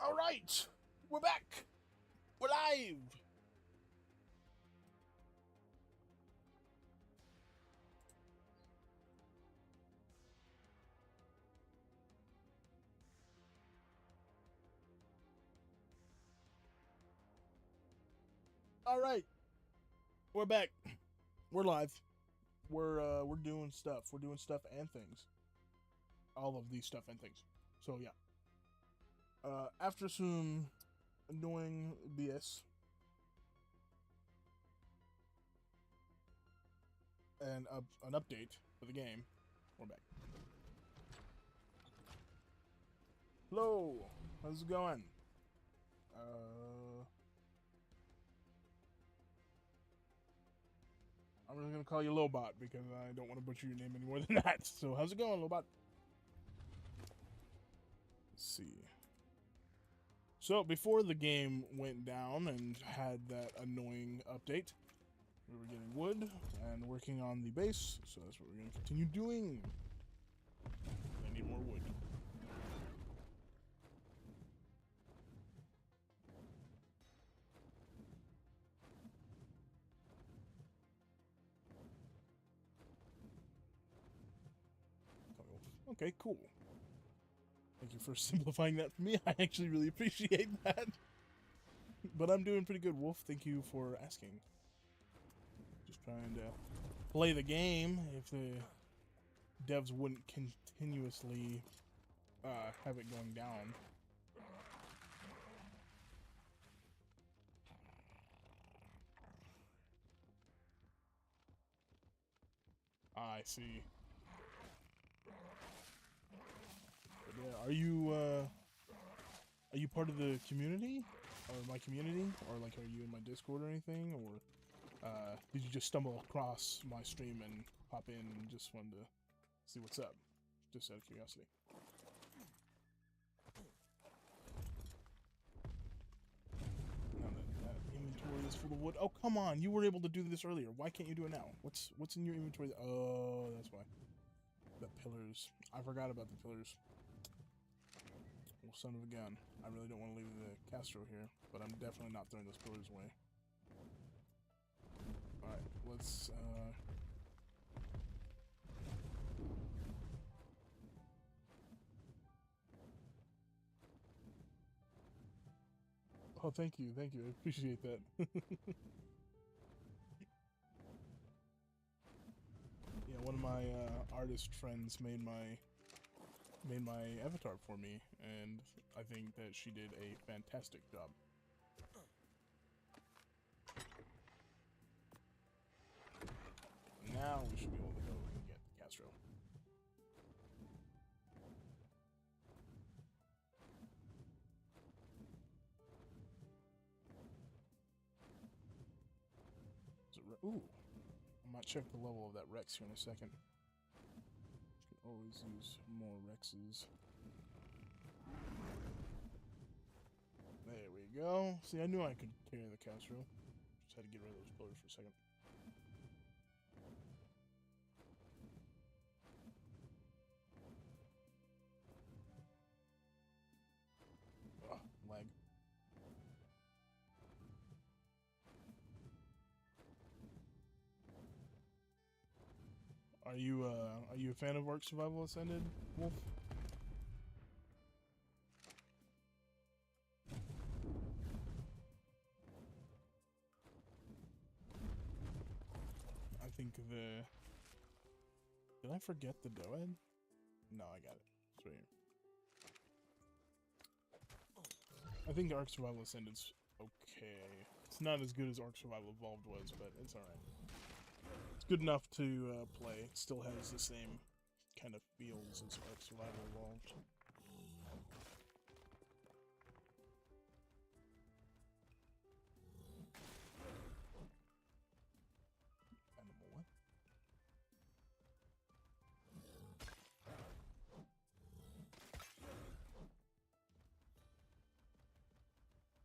All right, we're back. We're live. All right, we're back. We're live. We're doing stuff. We're doing stuff and things. All of these stuff and things. So yeah. After some annoying BS and an update for the game, we're back. Hello, how's it going? I'm just gonna call you Lobot because I don't want to butcher your name any more than that. So how's it going, Lobot? Let's see. So before the game went down and had that annoying update, we were getting wood and working on the base, so that's what we're gonna continue doing. I need more wood. Okay, cool. Thank you for simplifying that for me. I actually really appreciate that. But I'm doing pretty good, Wolf. Thank you for asking. Just trying to play the game. If the devs wouldn't continuously have it going down. I see. But yeah, are you part of the community? Or my community? Or like are you in my Discord or anything? Or did you just stumble across my stream and pop in and just wanted to see what's up? Just out of curiosity. Now that inventory is full of wood. Oh, come on! You were able to do this earlier. Why can't you do it now? What's in your inventory? Oh, that's why. The pillars. I forgot about the pillars. Well, son of a gun. I really don't want to leave the Castro here, but I'm definitely not throwing those pillars away. Alright, let's, Oh, thank you, I appreciate that. Yeah, one of my, artist friends made my avatar for me, and I think that she did a fantastic job. Now we should be able to go and get the Castro. Is it ooh, I might check the level of that Rex here in a second. Could always use more Rexes. There we go. See, I knew I could carry the Castro. Just had to get rid of those pillars for a second. Ugh, lag. Are you a fan of Ark Survival Ascended, Wolf? I think the... Did I forget the Doed? No, I got it. It's right here. I think Ark Survival Ascended's okay. It's not as good as Ark Survival Evolved was, but it's alright. It's good enough to play. It still has the same kind of feels as Ark Survival Evolved. Animal what?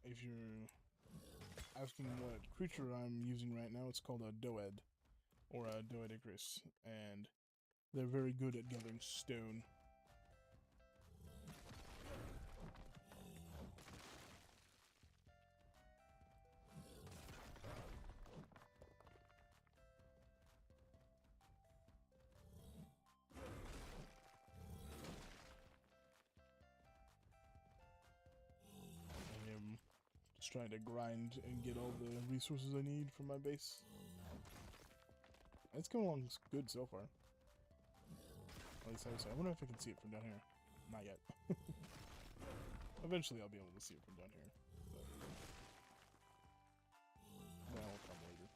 If you're asking what creature I'm using right now, it's called a Doed, or a Doed Icarus, and they're very good at gathering stone. Just trying to grind and get all the resources I need for my base. It's coming along good so far. At least I would say. I wonder if I can see it from down here. Not yet. Eventually I'll be able to see it from down here. But that will come later.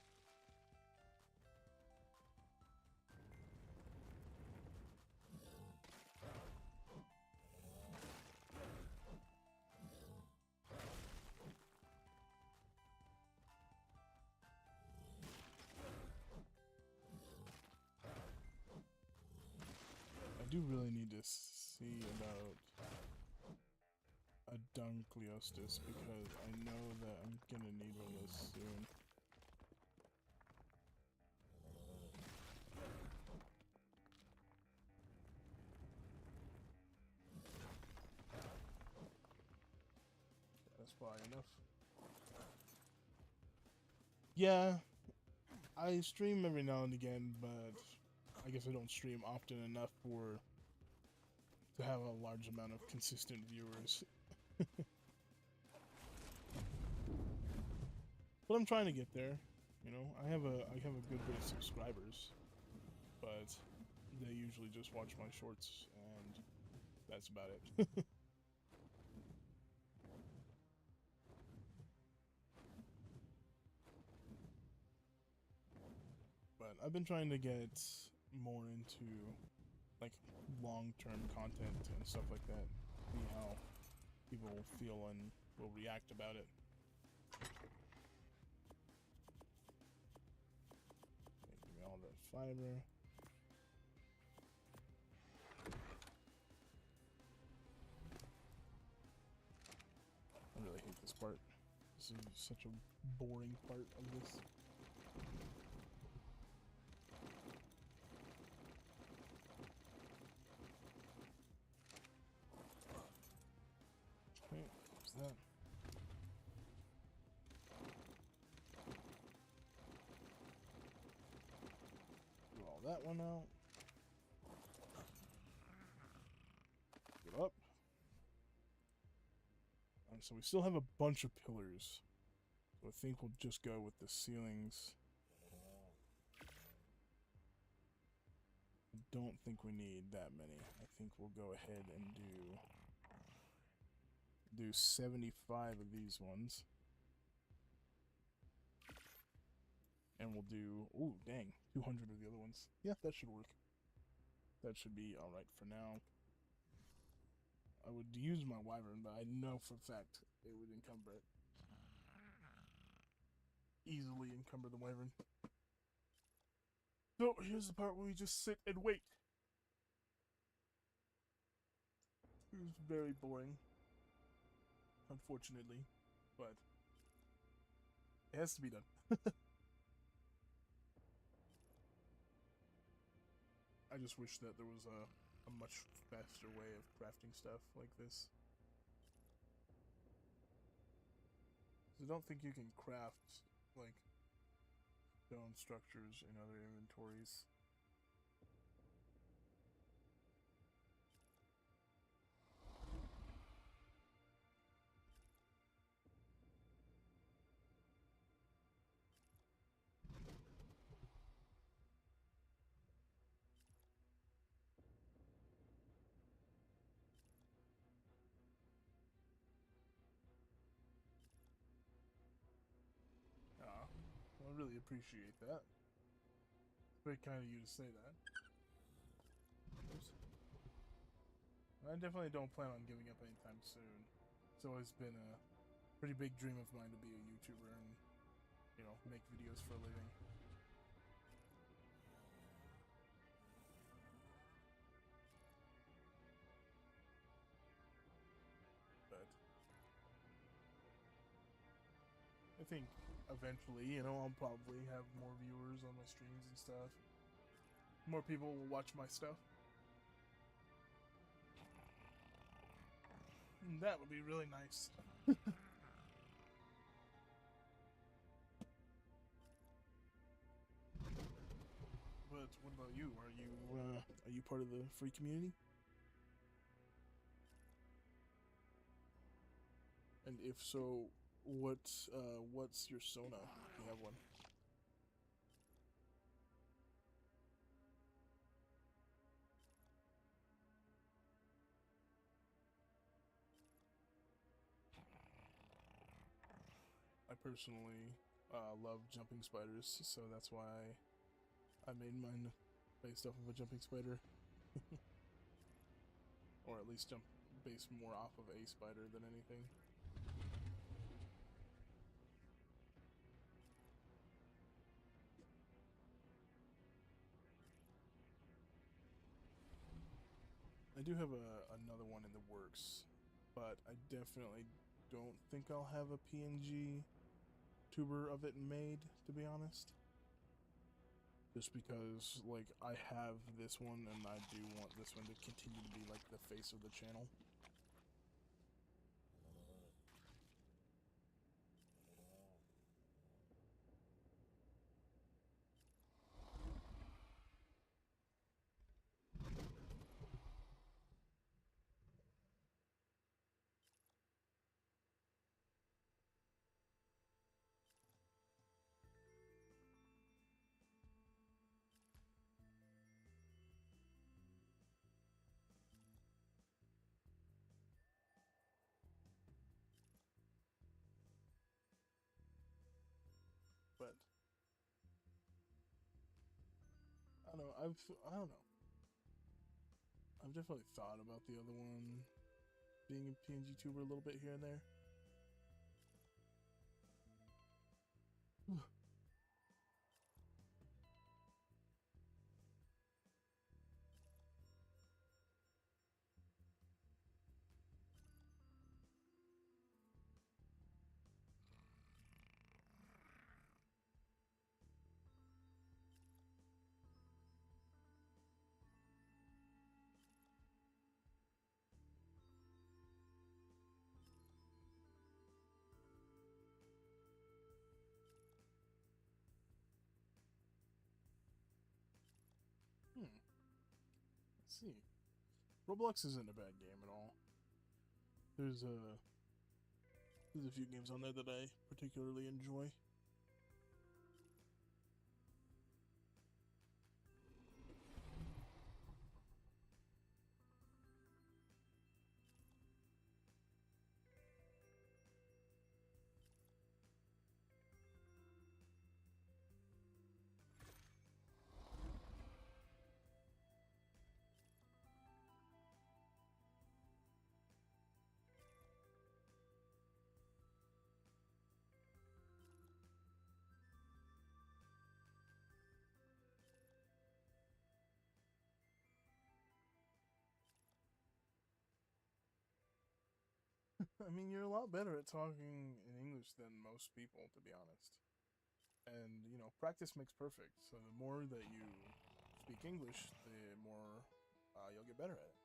I do really need to see about a Dunkleostis because I know that I'm gonna need one of those soon. That's probably enough. Yeah, I stream every now and again, but I guess I don't stream often enough to have a large amount of consistent viewers. But I'm trying to get there. You know, I have a good bit of subscribers, but they usually just watch my shorts, and that's about it. But I've been trying to get more into like long-term content and stuff like that. See how people will feel and will react about it. Okay, give me all that fiber. I really hate this part. This is such a boring part of this. Okay, what's that? Do all that one out. Get up. And so we still have a bunch of pillars. So I think we'll just go with the ceilings. I don't think we need that many. I think we'll go ahead and do 75 of these ones. And we'll do, ooh, dang, 200 of the other ones. Yeah, that should work. That should be alright for now. I would use my wyvern, but I know for a fact it would encumber it. Easily encumber the wyvern. So, here's the part where we just sit and wait. It's very boring. Unfortunately. But it has to be done. I just wish that there was a much faster way of crafting stuff like this. I don't think you can craft, like, stone structures in other inventories. Ah, I really appreciate that. It's very kind of you to say that. Oops. I definitely don't plan on giving up anytime soon. It's always been a pretty big dream of mine to be a YouTuber and, you know, make videos for a living. But I think eventually, you know, I'll probably have more viewers on my streams and stuff. More people will watch my stuff. And that would be really nice. But what about you? Are you part of the free community? And if so, What's your Sona? If you have one. I personally love jumping spiders, so that's why I made mine based off of a jumping spider. Or at least jump based more off of a spider than anything. I do have another one in the works, but I definitely don't think I'll have a PNG tuber of it made, to be honest. Just because, like, I have this one, and I do want this one to continue to be, like, the face of the channel. But I don't know. I don't know. I've definitely thought about the other one being a PNG tuber a little bit here and there. Let's see. Roblox isn't a bad game at all. There's a few games on there that I particularly enjoy. I mean, you're a lot better at talking in English than most people, to be honest. And, you know, practice makes perfect. So the more that you speak English, the more you'll get better at it.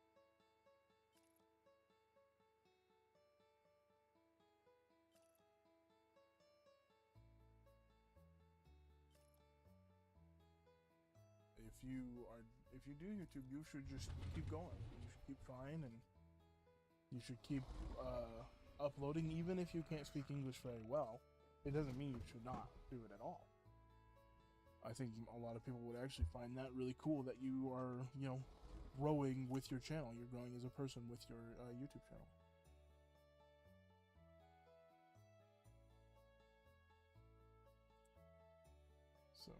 If you do YouTube, you should just keep going. You should keep trying, and you should keep uploading, even if you can't speak English very well. It doesn't mean you should not do it at all. I think a lot of people would actually find that really cool, that you are, you know, growing with your channel. You're growing as a person with your YouTube channel. So.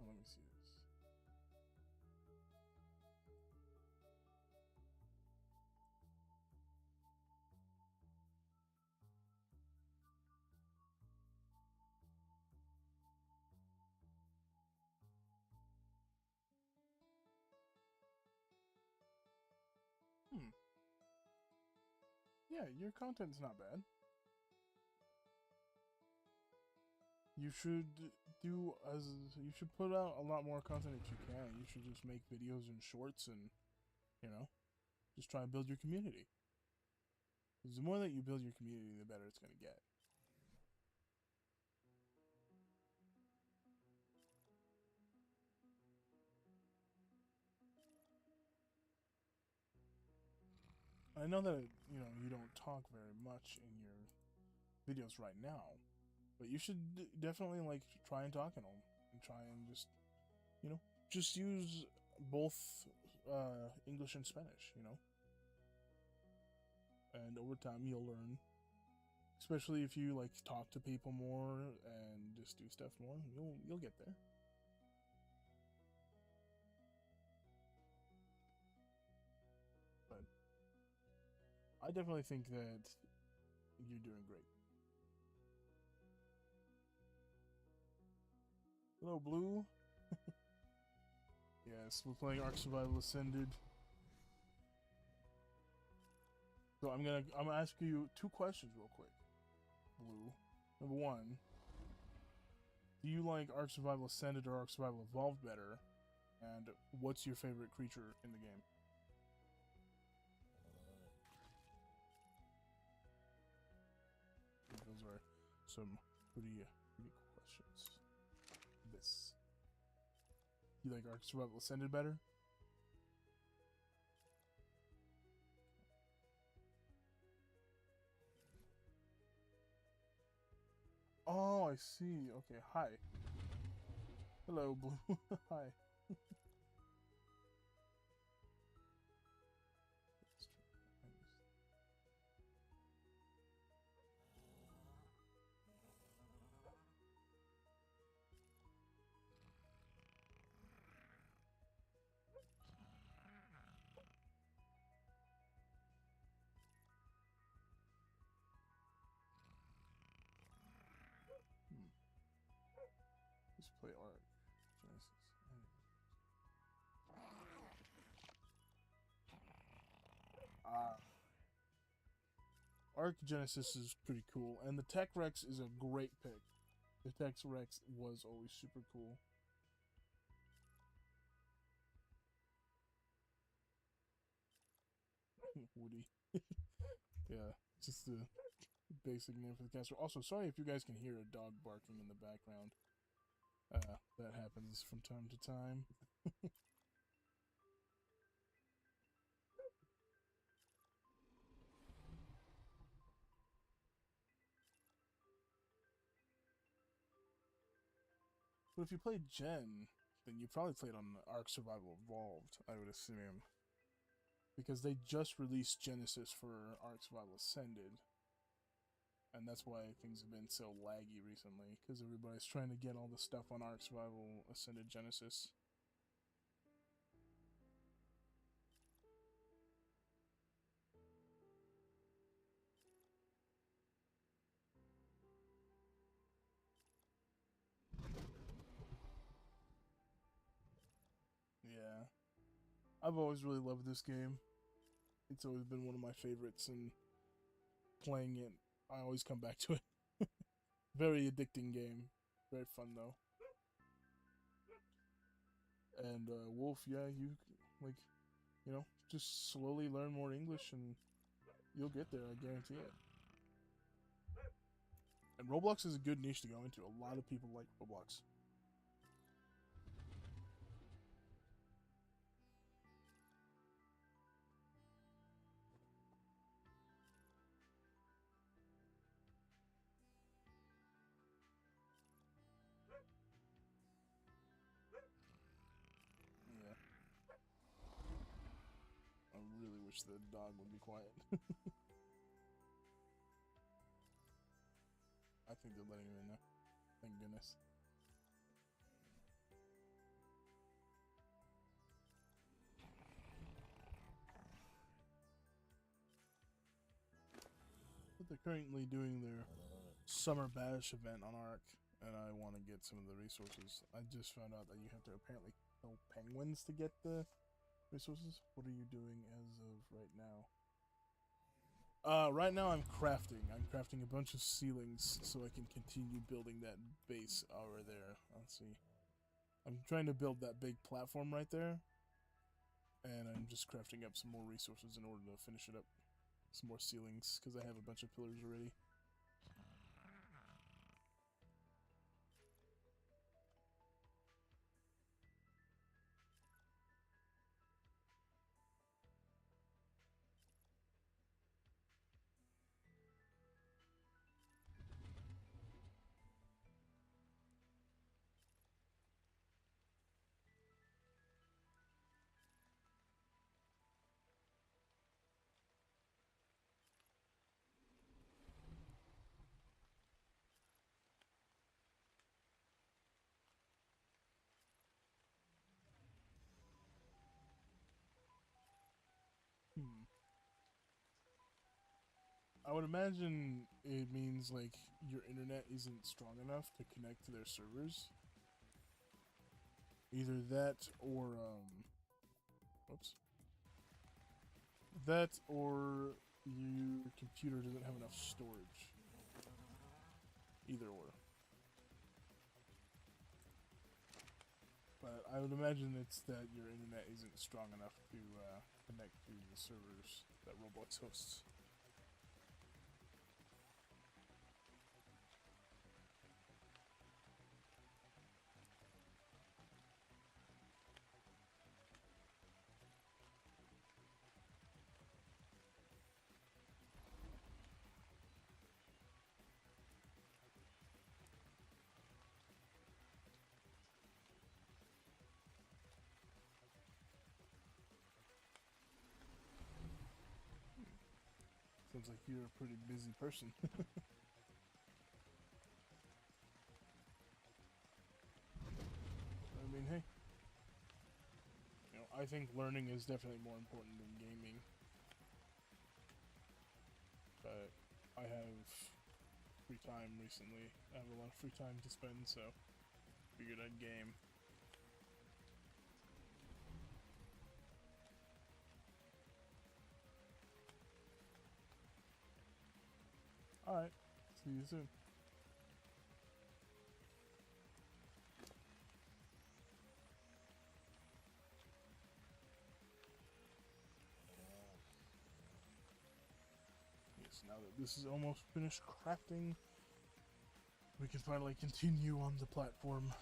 Let me see this. Yeah, your content's not bad. You should you should put out a lot more content if you can. You should just make videos and shorts and, you know, just try and build your community. Because the more that you build your community, the better it's going to get. I know that, you know, you don't talk very much in your videos right now, but you should definitely, like, try and talk in them. And try and just, you know, just use both English and Spanish, you know? And over time, you'll learn. Especially if you, like, talk to people more and just do stuff more, you'll get there. But I definitely think that you're doing great. Hello, Blue. Yes, we're playing Ark Survival Ascended. So I'm gonna ask you 2 questions real quick, Blue. Number 1, do you like Ark Survival Ascended or Ark Survival Evolved better? And what's your favorite creature in the game? Those are some pretty cool questions. This. You like Ark Survival Ascended better? Oh, I see. Okay, hi. Hello, Blue. Hi. Let's play Ark Genesis. Ark Genesis is pretty cool, and the Tech Rex is a great pick. The Tech Rex was always super cool. Woody. Yeah, just the basic name for the caster. Also, sorry if you guys can hear a dog barking in the background. That happens from time to time. But if you played Gen, then you probably played on Ark Survival Evolved, I would assume. Because they just released Genesis for Ark Survival Ascended. And that's why things have been so laggy recently, because everybody's trying to get all the stuff on Ark Survival Ascended Genesis. Yeah. I've always really loved this game. It's always been one of my favorites, and playing it, I always come back to it. Very addicting game. Very fun, though. And, Wolf, yeah, you, like, you know, just slowly learn more English, and you'll get there, I guarantee it. And Roblox is a good niche to go into. A lot of people like Roblox. Yeah. I really wish the dog would be quiet. I think they're letting him in now. Thank goodness. But they're currently doing their summer bash event on Ark, and I want to get some of the resources. I just found out that you have to apparently kill penguins to get the resources. What are you doing as of right now? Right now I'm crafting. I'm crafting a bunch of ceilings so I can continue building that base over there. Let's see. I'm trying to build that big platform right there. And I'm just crafting up some more resources in order to finish it up. Some more ceilings, because I have a bunch of pillars already. Hmm. I would imagine it means like your internet isn't strong enough to connect to their servers. Either that or whoops. That or your computer doesn't have enough storage. Either or. But I would imagine it's that your internet isn't strong enough to connect to the servers that Roblox hosts. Sounds like you're a pretty busy person. I mean, hey. You know, I think learning is definitely more important than gaming. But I have free time recently. I have a lot of free time to spend, so figured I'd game. Alright, see you soon. Yes, now that this is almost finished crafting, we can finally continue on the platform.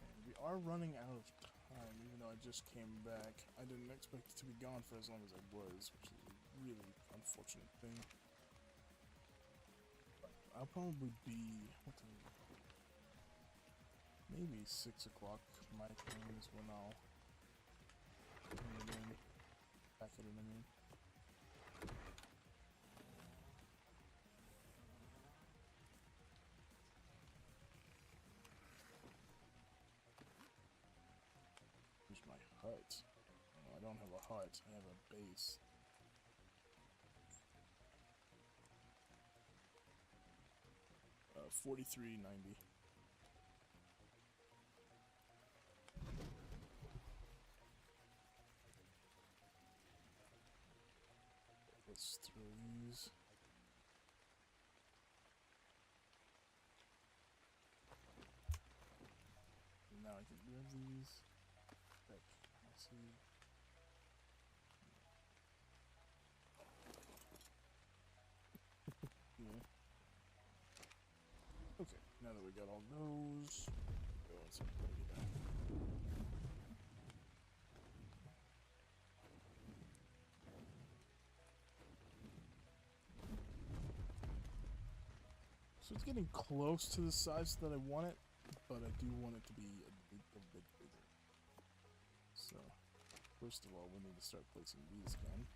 And we are running out of time, even though I just came back. I didn't expect it to be gone for as long as I was, which is a really unfortunate thing. I'll probably be, what time is it? Maybe 6 o'clock my time is when I'll turn it in. Pack it in, I mean. Here's my hut. No, I don't have a hut, I have a base. $43.90. Let's throw these. And now I can grab these. Back. Let's see. Yeah. Okay, now that we got all those, go on some data. So it's getting close to the size that I want it, but I do want it to be a bit bigger. So, first of all, we need to start placing these down.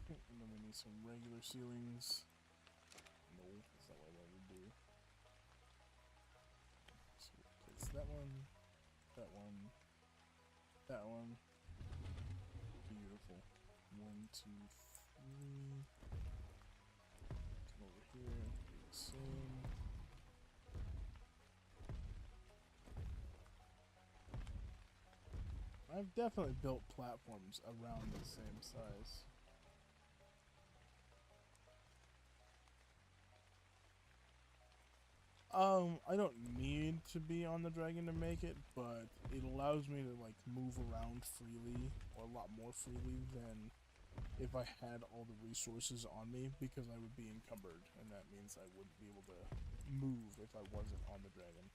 Okay, and then we need some regular ceilings. No, that's not what I wanted to do. So we'll place that one, that one, that one. Beautiful. 1, 2, 3. Come over here. same. I've definitely built platforms around the same size. I don't need to be on the dragon to make it, but it allows me to like move around freely, or a lot more freely than if I had all the resources on me, because I would be encumbered, and that means I wouldn't be able to move if I wasn't on the dragon.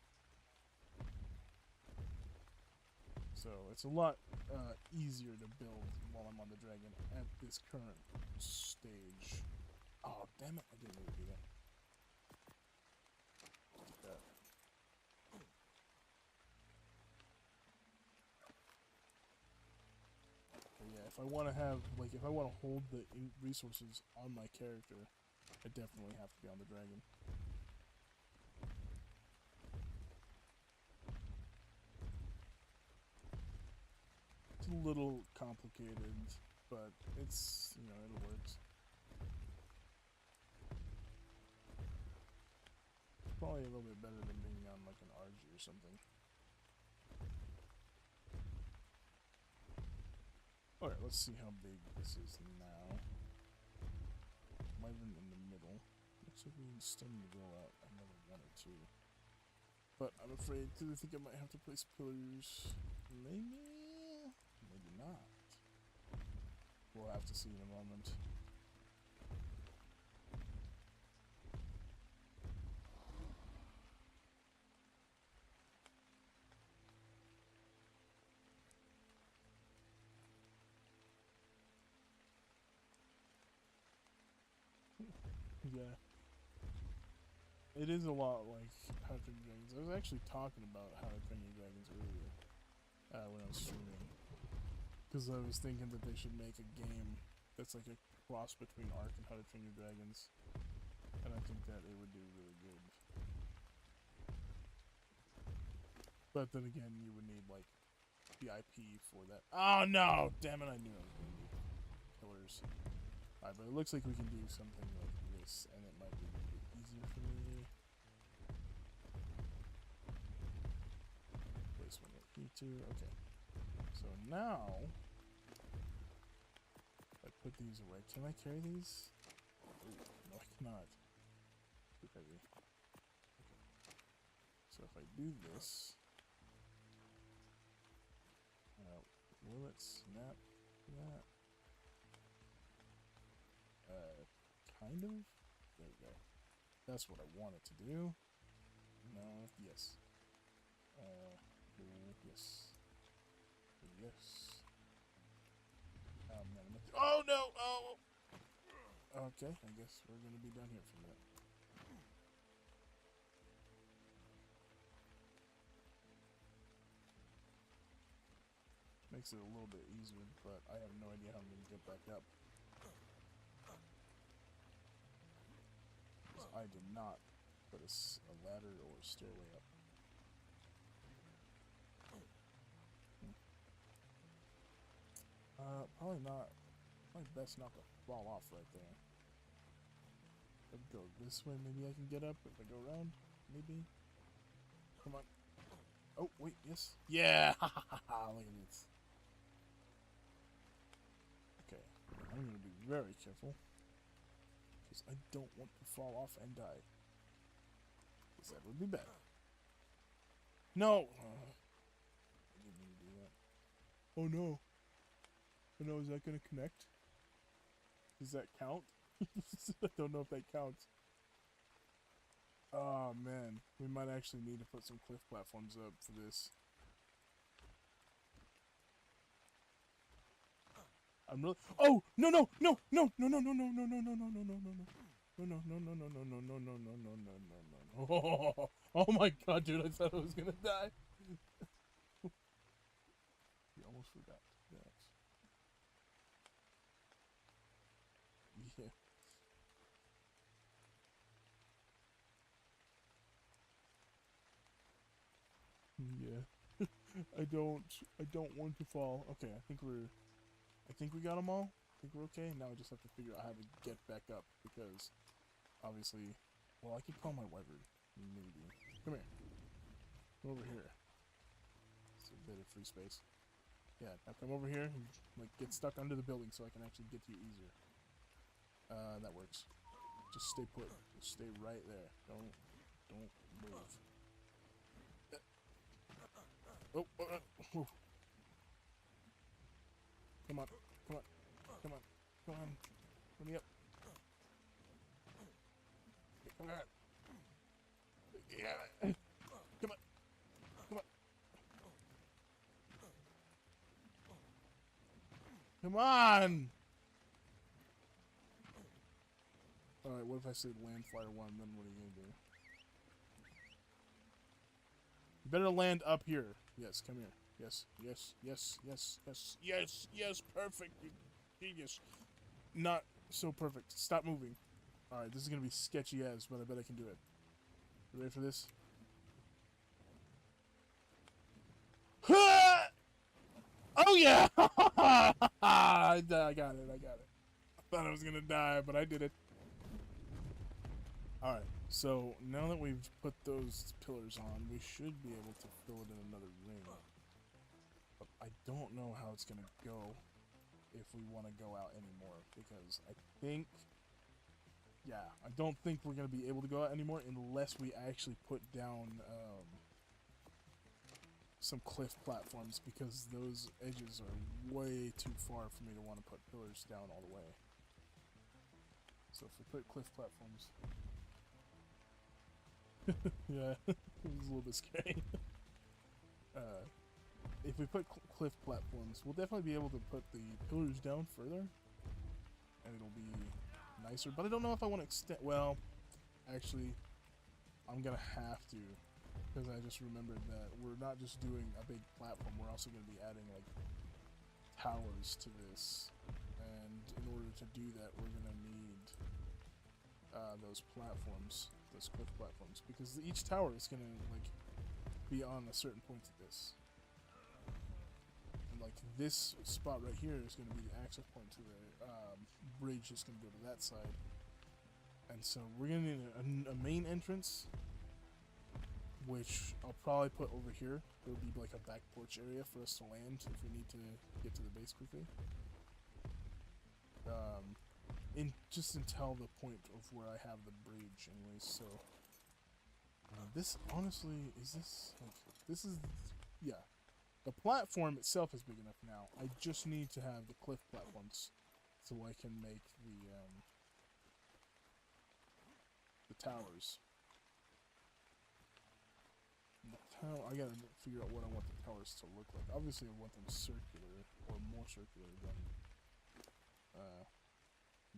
So it's a lot easier to build while I'm on the dragon at this current stage. Oh, damn it, I didn't mean to do that. Yeah, if I want to have, like, if I want to hold the resources on my character, I definitely have to be on the dragon. It's a little complicated, but it's, you know, it works. It's probably a little bit better than being on, like, an RG or something. Alright, let's see how big this is now. Wyvern in the middle. Looks like we can still roll out another one or two. But I'm afraid, because I think I might have to place pillars. Maybe? Maybe not. We'll have to see in a moment. Yeah. It is a lot like How to Train Your Dragons. I was actually talking about How to Train Your Dragons earlier when I was streaming. Because I was thinking that they should make a game that's like a cross between Ark and How to Train Your Dragons. And I think that it would do really good. But then again, you would need like the IP for that. Oh no! Damn it, I knew I was going to need killers. Alright, but it looks like we can do something like this, and it might be a bit easier for me. Place one right here too. Okay. So now, if I put these away, can I carry these? Ooh, no, I cannot. Too heavy. Okay. So if I do this, will it snap that? Kind of? There we go. That's what I want it to do. No, yes. Yes. Yes. Oh no! Oh! Okay, I guess we're gonna be down here for a minute. Makes it a little bit easier, but I have no idea how I'm gonna get back up. I did not put a ladder or a stairway up. Probably not. Probably best not to fall off right there. If I go this way, maybe I can get up. If I go around, maybe. Come on. Oh, wait, yes. Yeah! Look at this. Okay, I'm gonna be very careful. Because I don't want to fall off and die. Because that would be bad. No! I didn't mean to do that. Oh no. Oh no, is that gonna connect? Does that count? I don't know if that counts. Oh man, we might actually need to put some cliff platforms up for this. I'm really. Oh no no no no no no no no no no no no no no no no. No no no no no no no no no no no no no no. Oh my god, dude! I thought I was gonna die. We almost forgot that. Yeah. Yeah. I don't want to fall. Okay, I think we got them all. I think we're okay. Now I just have to figure out how to get back up, because obviously Well, I could call my wyvern. Maybe. Come here. Come over here. It's a bit of free space. Yeah, now come over here and like get stuck under the building so I can actually get to you easier. That works. Just stay put. Just stay right there. Don't move. Oh. Come on. Come on. Come on. Come on. Let me up. Come on. Yeah. Come on. Come on. Come on! Alright, what if I said land flyer 1, then what are you gonna do? You better land up here. Yes, come here. Yes, yes, yes, yes, yes, yes, yes, perfect. Genius. Not so perfect. Stop moving. Alright, this is gonna be sketchy as, but I bet I can do it. You ready for this? Oh yeah! I got it, I got it. I thought I was gonna die, but I did it. Alright, so now that we've put those pillars on, we should be able to fill it in another ring. But I don't know how it's gonna go if we want to go out anymore, because I think... Yeah, I don't think we're gonna be able to go out anymore unless we actually put down, some cliff platforms, because those edges are way too far for me to want to put pillars down all the way. So if we put cliff platforms... yeah, it was a little bit scary. If we put cliff platforms, we'll definitely be able to put the pillars down further, and it'll be nicer. But I don't know if I want to extend... Well, actually, I'm gonna have to, because I just remembered that we're not just doing a big platform, we're also going to be adding, like, towers to this. And in order to do that, we're going to need those platforms, those cliff platforms, because each tower is going to, like, be on a certain point of this. And, like, this spot right here is going to be the access point to the bridge that's going to go to that side. And so we're going to need a main entrance, which I'll probably put over here. There'll be like a back porch area for us to land if we need to get to the base quickly. Just until the point of where I have the bridge, anyways. So this honestly this is yeah. The platform itself is big enough now. I just need to have the cliff platforms so I can make the towers. I gotta figure out what I want the towers to look like. Obviously, I want them circular, or more circular than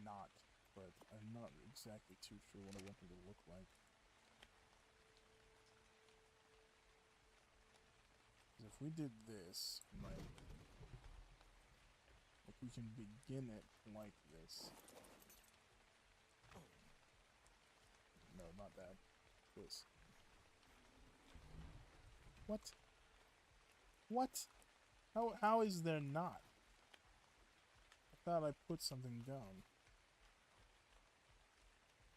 not, but I'm not exactly too sure what I want them to look like. If we did this, right, like we can begin it like this. No, not that. This. What? What? How is there not? I thought I put something down.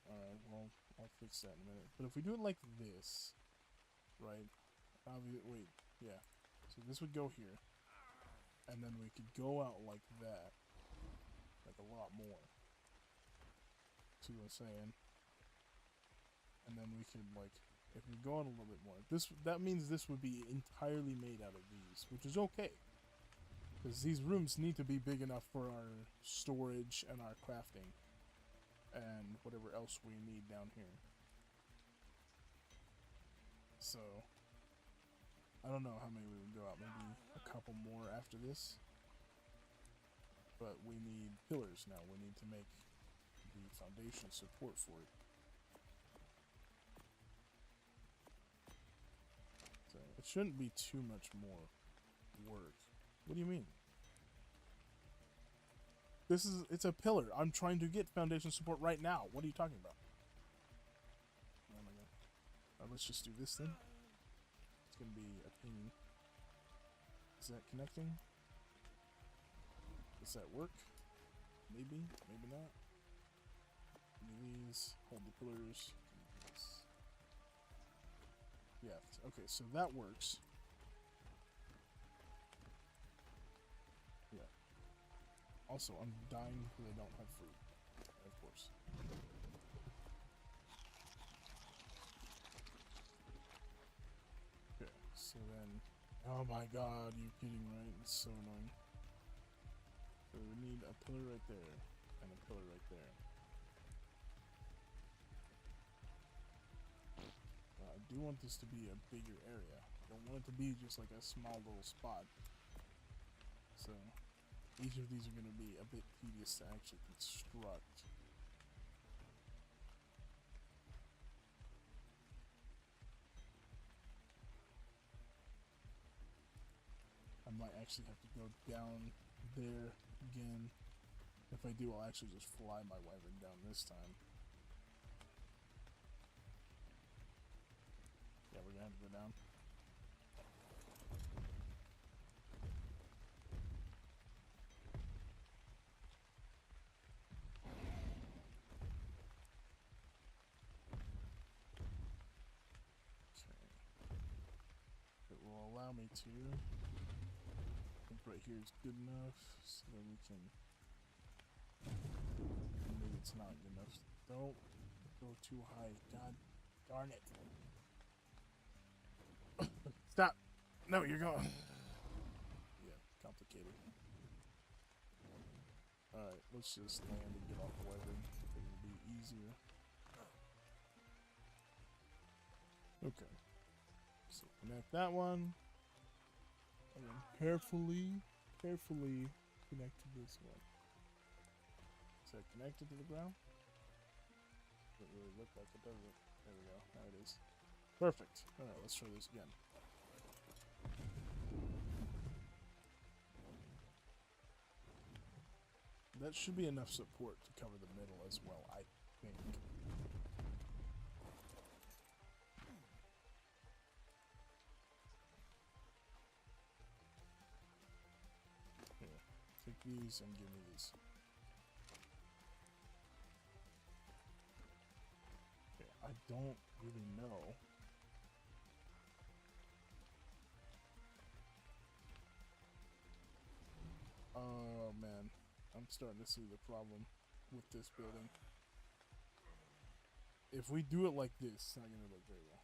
Alright, well, I'll fix that in a minute. But if we do it like this, right? Wait, yeah. So this would go here. And then we could go out like that. Like a lot more. See what I'm saying? And then we could, like, if we go on a little bit more, that means this would be entirely made out of these, which is okay. Because these rooms need to be big enough for our storage and our crafting. And whatever else we need down here. So, I don't know how many we would go out, maybe a couple more after this. But we need pillars now, we need to make the foundation support for it. So, it shouldn't be too much more work. What do you mean? It's a pillar. I'm trying to get foundation support right now. What are you talking about? Oh my god. Let's just do this then. It's gonna be a pain. Is that connecting? Does that work? Maybe, maybe not. Give me these. Hold the pillars. Yeah, okay, so that works. Yeah. Also, I'm dying because I don't have food. Of course. Okay, so then... Oh my god, you're kidding, right? It's so annoying. So we need a pillar right there, and a pillar right there. I do want this to be a bigger area. I don't want it to be just like a small little spot. So, each of these are going to be a bit tedious to actually construct. I might actually have to go down there again. If I do, I'll actually just fly my wyvern down this time. Yeah, we're gonna have to go down. Okay. It will allow me to. I think right here is good enough, so that we can. Maybe it's not good enough. Don't go too high. God darn it. Stop! No, you're going. Yeah, complicated. Alright, let's just land and get off the wyvern. It'll be easier. Okay. So connect that one. And then carefully connect to this one. Is that connected to the ground? Doesn't really look like it, does it? There we go. There it is. Perfect. Alright, let's try this again. That should be enough support to cover the middle as well, I think. Here, take these and give me these. Okay, I don't really know. Oh man, I'm starting to see the problem with this building. If we do it like this, it's not going to look very well.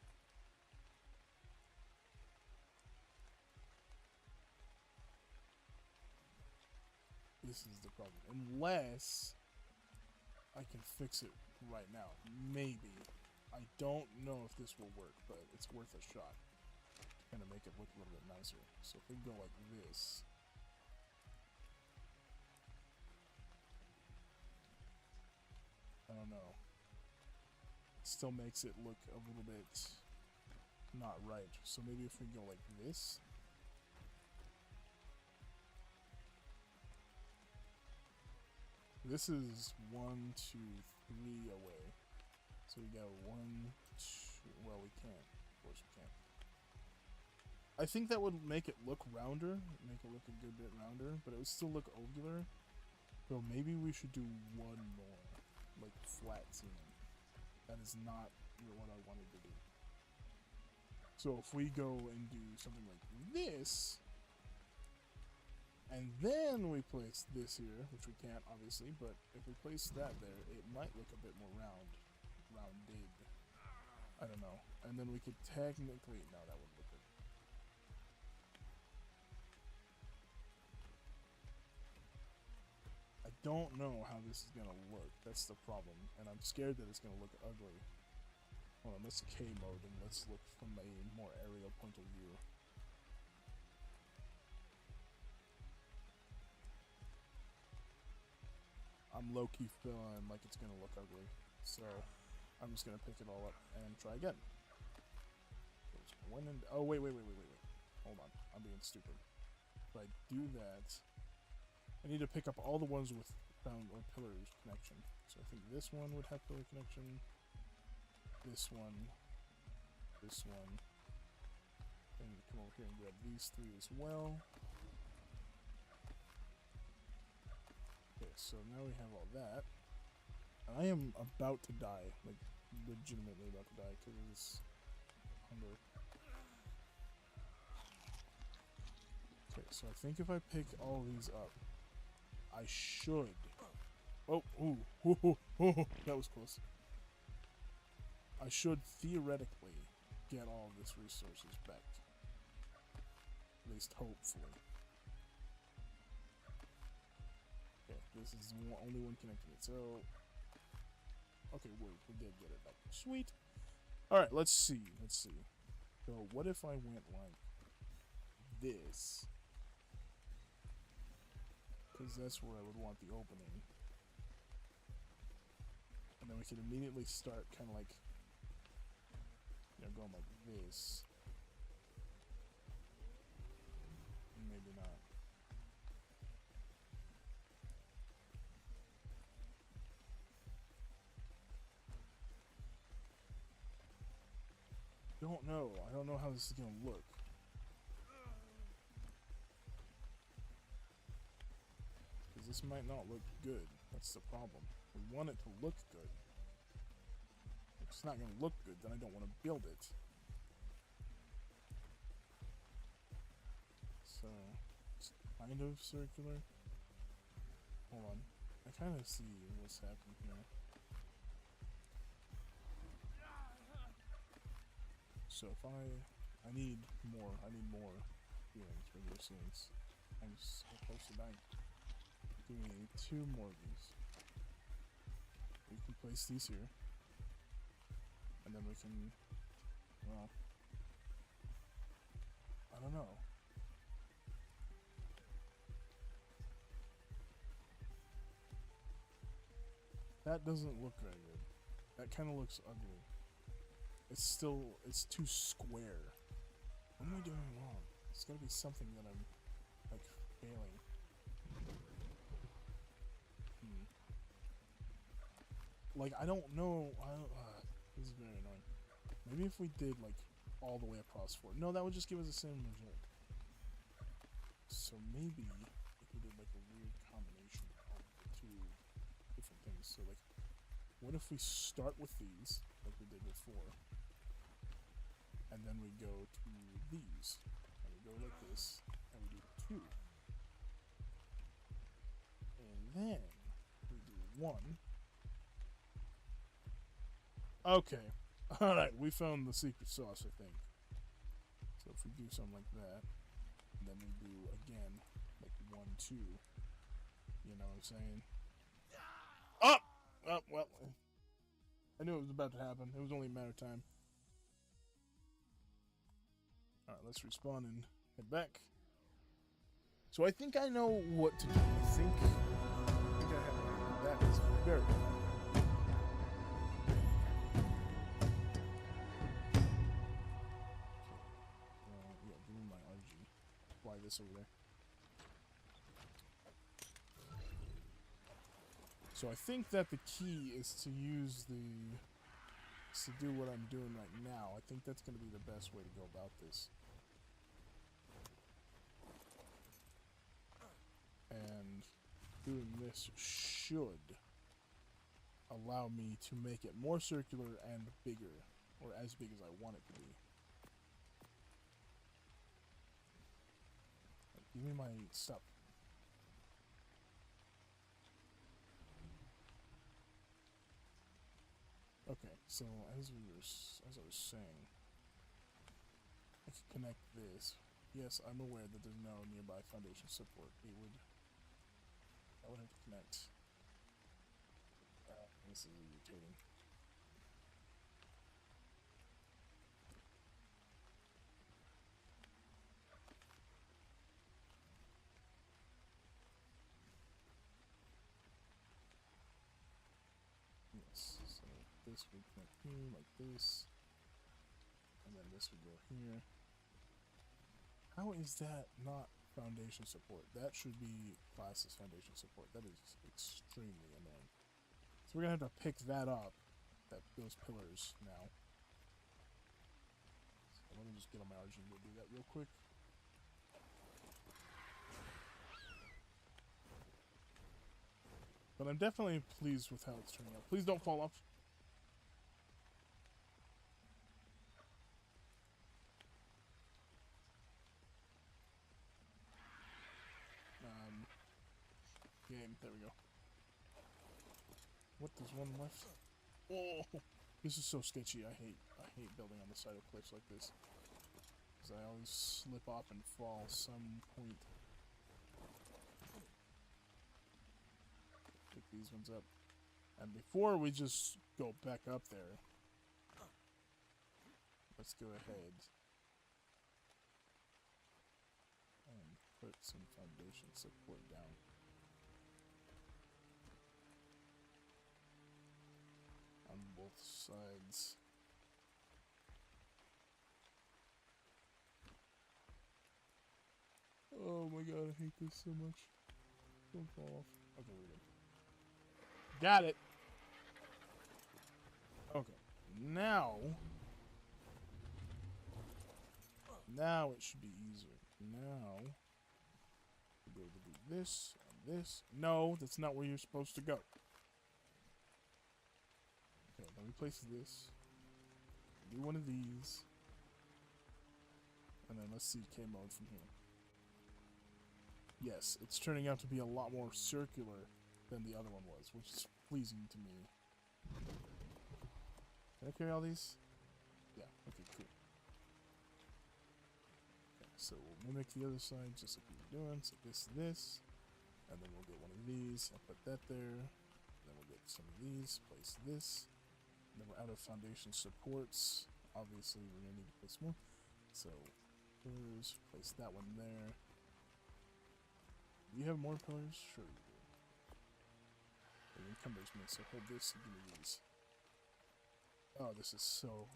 This is the problem. Unless I can fix it right now. Maybe. I don't know if this will work, but it's worth a shot. To kind of make it look a little bit nicer. So if we go like this. I don't know. It still makes it look a little bit not right. So maybe if we go like this. This is 1, 2, 3 away. So we got 1, 2. Well, we can't. Of course we can't. I think that would make it look rounder, make it look a good bit rounder, but it would still look angular. So maybe we should do one more, like flat ceiling. That is not what I wanted to do. So if we go and do something like this, and then we place this here, which we can't obviously, but if we place that there, it might look a bit more rounded. I don't know. And then we could technically, no, that wouldn't look good. I don't know how this is gonna look. That's the problem, and I'm scared that it's gonna look ugly. Hold on, let's K mode and let's look from a more aerial point of view. I'm low-key feeling like it's gonna look ugly, so I'm just gonna pick it all up and try again. Oh wait. Hold on, I'm being stupid. If I do that, I need to pick up all the ones with ground or pillars connection. So I think this one would have pillar connection. This one. And come over here and grab these 3 as well. Okay, so now we have all that. I am about to die, like legitimately about to die because of this hunger. So I think if I pick all these up, I should. Oh, ooh, that was close. I should theoretically get all of this resources back. At least hopefully. Okay, this is the only one connecting it. So, okay, we did get it back. Sweet. All right, let's see. So, what if I went like this? Because that's where I would want the opening. And then we could immediately start kind of like, you know, going like this. Maybe not. Don't know. I don't know how this is gonna look. Because this might not look good. That's the problem. We want it to look good. If it's not gonna look good, then I don't want to build it. So, it's kind of circular. Hold on. I kind of see what's happening here. So if I need more feelings for your scenes. I'm so close to dying. Give me 2 more of these. We can place these here. And then we can, well, I don't know. That doesn't look very good. That kind of looks ugly. It's too square. What am I doing wrong? It's gotta be something that I'm, like, failing. Like, I don't know. This is very annoying. Maybe if we did, like, all the way across 4. No, that would just give us the same result. So maybe if we did, like, a weird combination of the 2 different things. So, like, what if we start with these, like we did before, and then we go to these, and we go like this, and we do 2. And then we do 1. Okay. Alright, we found the secret sauce, I think. So if we do something like that, and then we do, again, like 1, 2. You know what I'm saying? Oh! Oh, well. I knew it was about to happen. It was only a matter of time. Alright, let's respawn and head back. So I think I know what to do. I think I have that is very good. Yeah, give me my RG. Apply this over there. So I think that the key is to use to do what I'm doing right now. I think that's going to be the best way to go about this. And doing this should allow me to make it more circular and bigger, or as big as I want it to be. Give me my stuff. Okay, so as I was saying, I can connect this. Yes, I'm aware that there's no nearby foundation support. I would have to connect. This is irritating. Yes, so this would connect here like this, and then this would go here. How is that not foundation support? That should be classed as foundation support. That is extremely annoying. So we're gonna have to pick that up, those pillars now. So let me just get on my RG and go do that real quick. But I'm definitely pleased with how it's turning out. Please don't fall off. game. There we go. What, there's one left? Oh, this is so sketchy. I hate building on the side of cliffs like this. Because I always slip off and fall some point. Pick these ones up. And before we just go back up there, let's go ahead and put some foundation support down. On both sides. Oh my god, I hate this so much. Don't fall off. Okay, we're good. Got it! Okay. Now it should be easier. Now we'll be able to do this and this. No, that's not where you're supposed to go. Okay, let me place this. Do one of these. And then let's see K mode from here. Yes, it's turning out to be a lot more circular than the other one was, which is pleasing to me. Can I carry all these? Yeah, okay, cool. Okay, so we'll mimic the other side just like we were doing. So this, and then we'll get one of these. I'll put that there. Then we'll get some of these, place this. And then we're out of foundation supports. Obviously, we're going to need to place more. So, pillars, place that one there. Do you have more pillars? Sure you do. It encumbers me, so hold this and give me these. Oh, this is so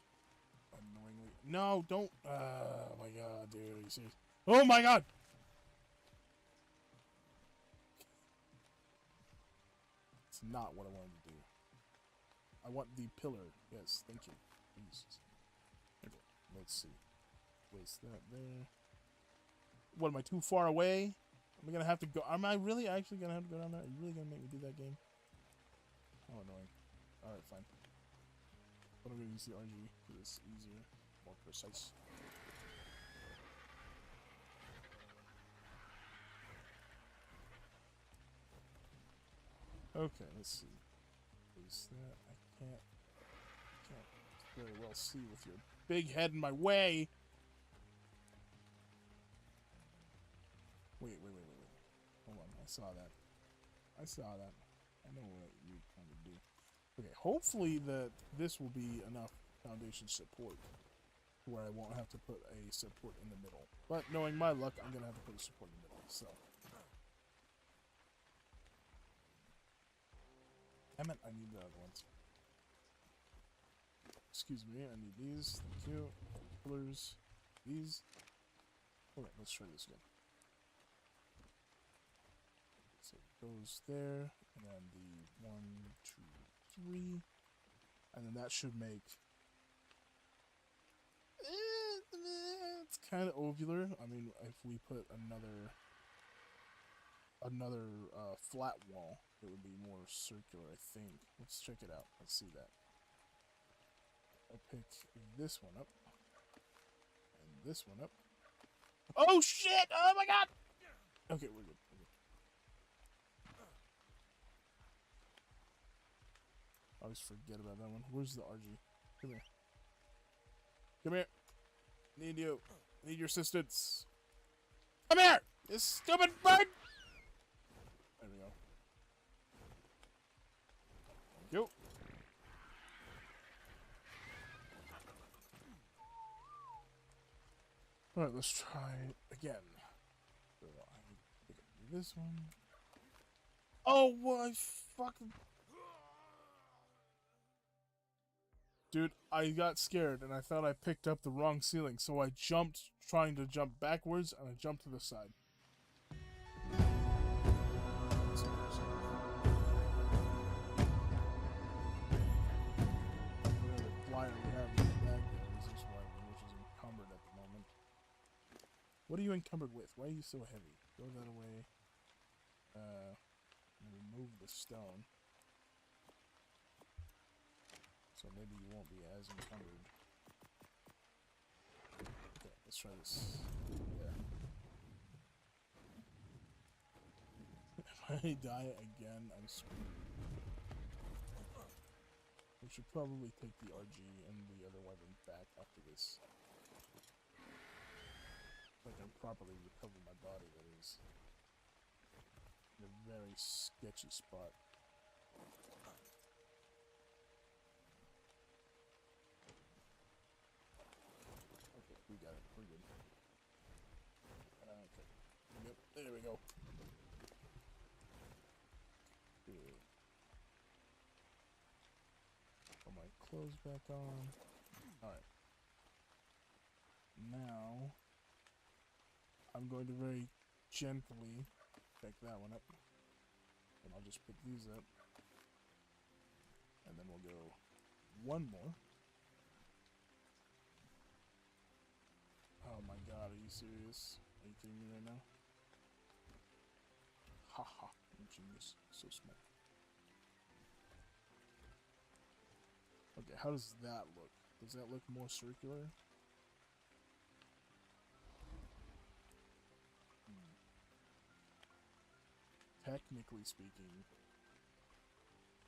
annoyingly. No, don't. Oh my god, dude. Are you serious? Oh my god! It's not what I wanted to do. I want the pillar. Yes, thank you. Please. Okay, let's see. Place that there. What, am I too far away? Am I gonna have to go? Am I really actually gonna have to go down there? Are you really gonna make me do that game? Oh, annoying. Alright, fine. But I'm gonna use the RG because it's easier, more precise. Okay, let's see. Is that I can't very well see with your big head in my way. Wait. Hold on, I saw that. I know what you're trying to do. Okay, hopefully this will be enough foundation support where I won't have to put a support in the middle. But knowing my luck, I'm gonna have to put a support in the middle, so. Damn it, I need the other ones. Excuse me, I need these. Thank you. Pillars. These. Okay, let's try this again. So it goes there, and then the 1, 2, 3, and then that should make. It's kind of ovular. I mean, if we put another flat wall, it would be more circular, I think. Let's check it out. Let's see that. I'll pick this one up. And this one up. Oh shit! Oh my god! Okay, we're good. I always forget about that one. Where's the RG? Come here. Come here. Need you. Need your assistance. Come here! You stupid bird! There we go. Thank you. Alright, let's try it again. So I need to pick up this one. Oh, what? Fucking. Dude, I got scared and I thought I picked up the wrong ceiling, so I jumped, trying to jump backwards, and I jumped to the side. What are you encumbered with? Why are you so heavy? Throw that away. Remove the stone. So maybe you won't be as encumbered. Okay, let's try this. There. I die again, I'm screwed. We should probably take the RG and the other weapon back after this. So I can properly recover my body, that is. In a very sketchy spot. Okay, we got it. We're good. Okay. Yep, there we go. Good. Put my clothes back on. Alright. Now, I'm going to very gently pick that one up. And I'll just pick these up. And then we'll go one more. Oh my god, are you serious? Are you kidding me right now? Haha, I'm genius. So smart. Okay, how does that look? Does that look more circular? Technically speaking,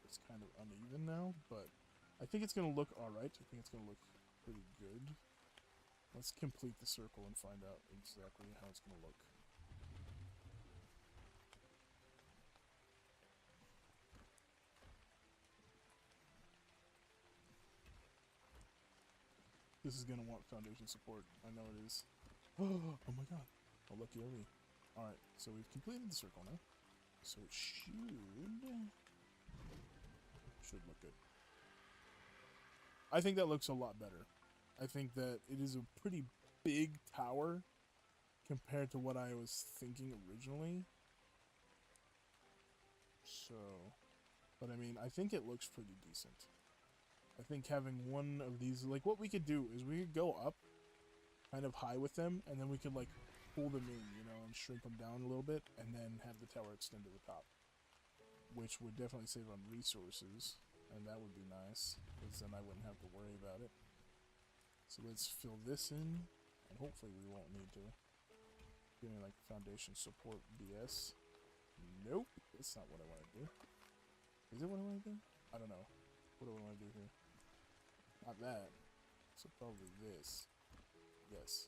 it's kind of uneven now, but I think it's going to look alright. I think it's going to look pretty good. Let's complete the circle and find out exactly how it's going to look. This is going to want foundation support. I know it is. Oh my god. Oh, lucky are we. Alright, so we've completed the circle now. So it should look good. I think that looks a lot better. I think that it is a pretty big tower compared to what I was thinking originally. So, but I mean, I think it looks pretty decent. I think having one of these, like what we could do is we could go up kind of high with them, and then we could like pull them in, you know, and shrink them down a little bit, and then have the tower extend to the top. Which would definitely save on resources, and that would be nice, because then I wouldn't have to worry about it. So let's fill this in, and hopefully we won't need to do any like foundation support BS. Nope, that's not what I want to do. Is it what I want to do? I don't know. What do I want to do here? Not that. So probably this. Yes.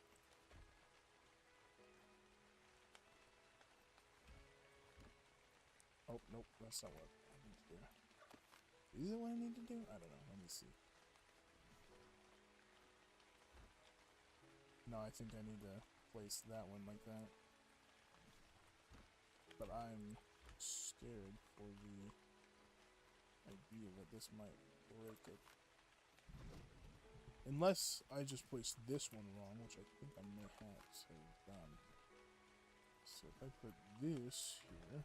Oh, nope, that's not what I need to do. Is it what I need to do? I don't know. Let me see. No, I think I need to place that one like that. But I'm scared for the idea that this might break it. Unless I just placed this one wrong, which I think I may have. So done. So if I put this here,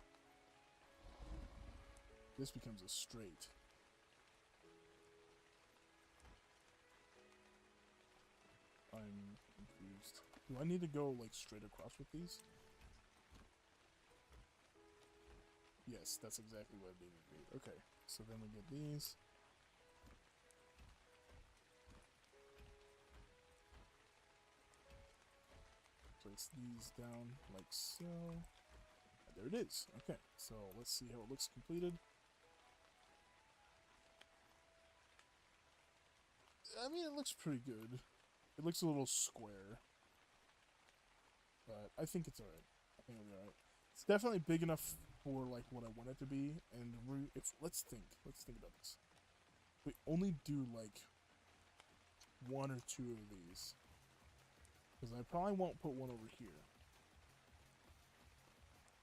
this becomes a straight. I'm confused. Do I need to go like straight across with these? Yes, that's exactly what I need to do. Okay, so then we get these. Place these down like so. There it is. Okay, so let's see how it looks completed. I mean, it looks pretty good. It looks a little square. But I think it's alright. I think it'll be alright. It's definitely big enough for like what I want it to be. And let's think about this. We only do like one or two of these. Because I probably won't put one over here.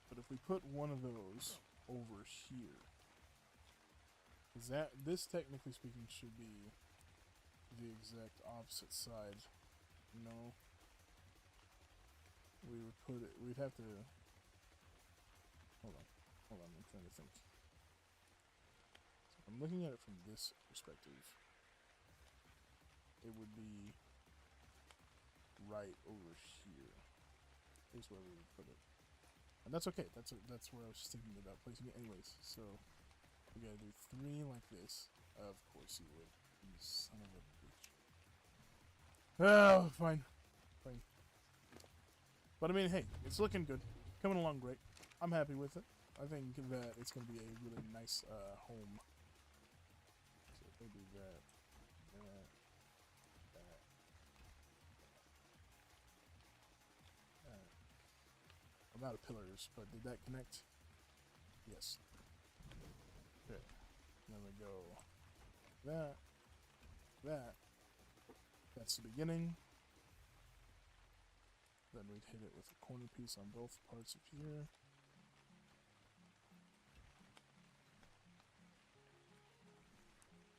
But if we put one of those over here, this technically speaking should be the exact opposite side. No. We would put it, we'd have to, hold on, I'm trying to think. So if I'm looking at it from this perspective, it would be right over here. Is where we would put it. And that's okay, that's where I was just thinking about placing it anyways. So, we gotta do 3 like this. Of course you would, you son of a bitch. Oh, fine. But I mean, hey, it's looking good. Coming along great. I'm happy with it. I think that it's going to be a really nice home. So if I do that, that. I'm out of pillars, but did that connect? Yes. Okay. Then we go that, that. That's the beginning. Then we'd hit it with a corner piece on both parts of here.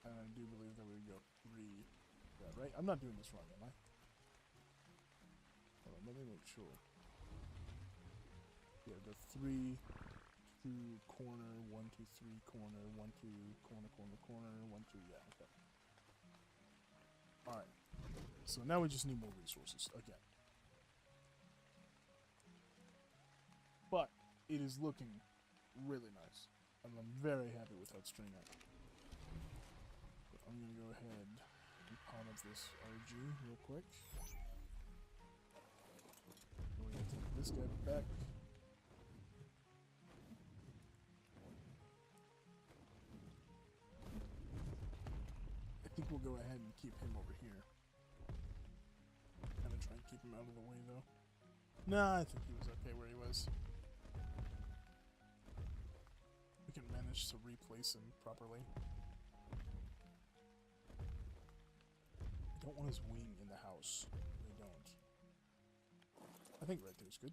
And I do believe that we would go 3. Yeah, right? I'm not doing this wrong, am I? Hold on, let me make sure. Yeah, go 3, 2, corner, 1, 2, 3, corner, 1, 2, corner, corner, corner, 1, 2, yeah, okay. Alright. So now we just need more resources, again. But it is looking really nice. And I'm very happy with how it's turning out. But I'm gonna go ahead and pawn up this RG real quick. We're gonna take this guy back. I think we'll go ahead and keep him over here. Kind of try and keep him out of the way, though. Nah, I think he was okay where he was. We can manage to replace him properly. I don't want his wing in the house. I don't. I think right there's good.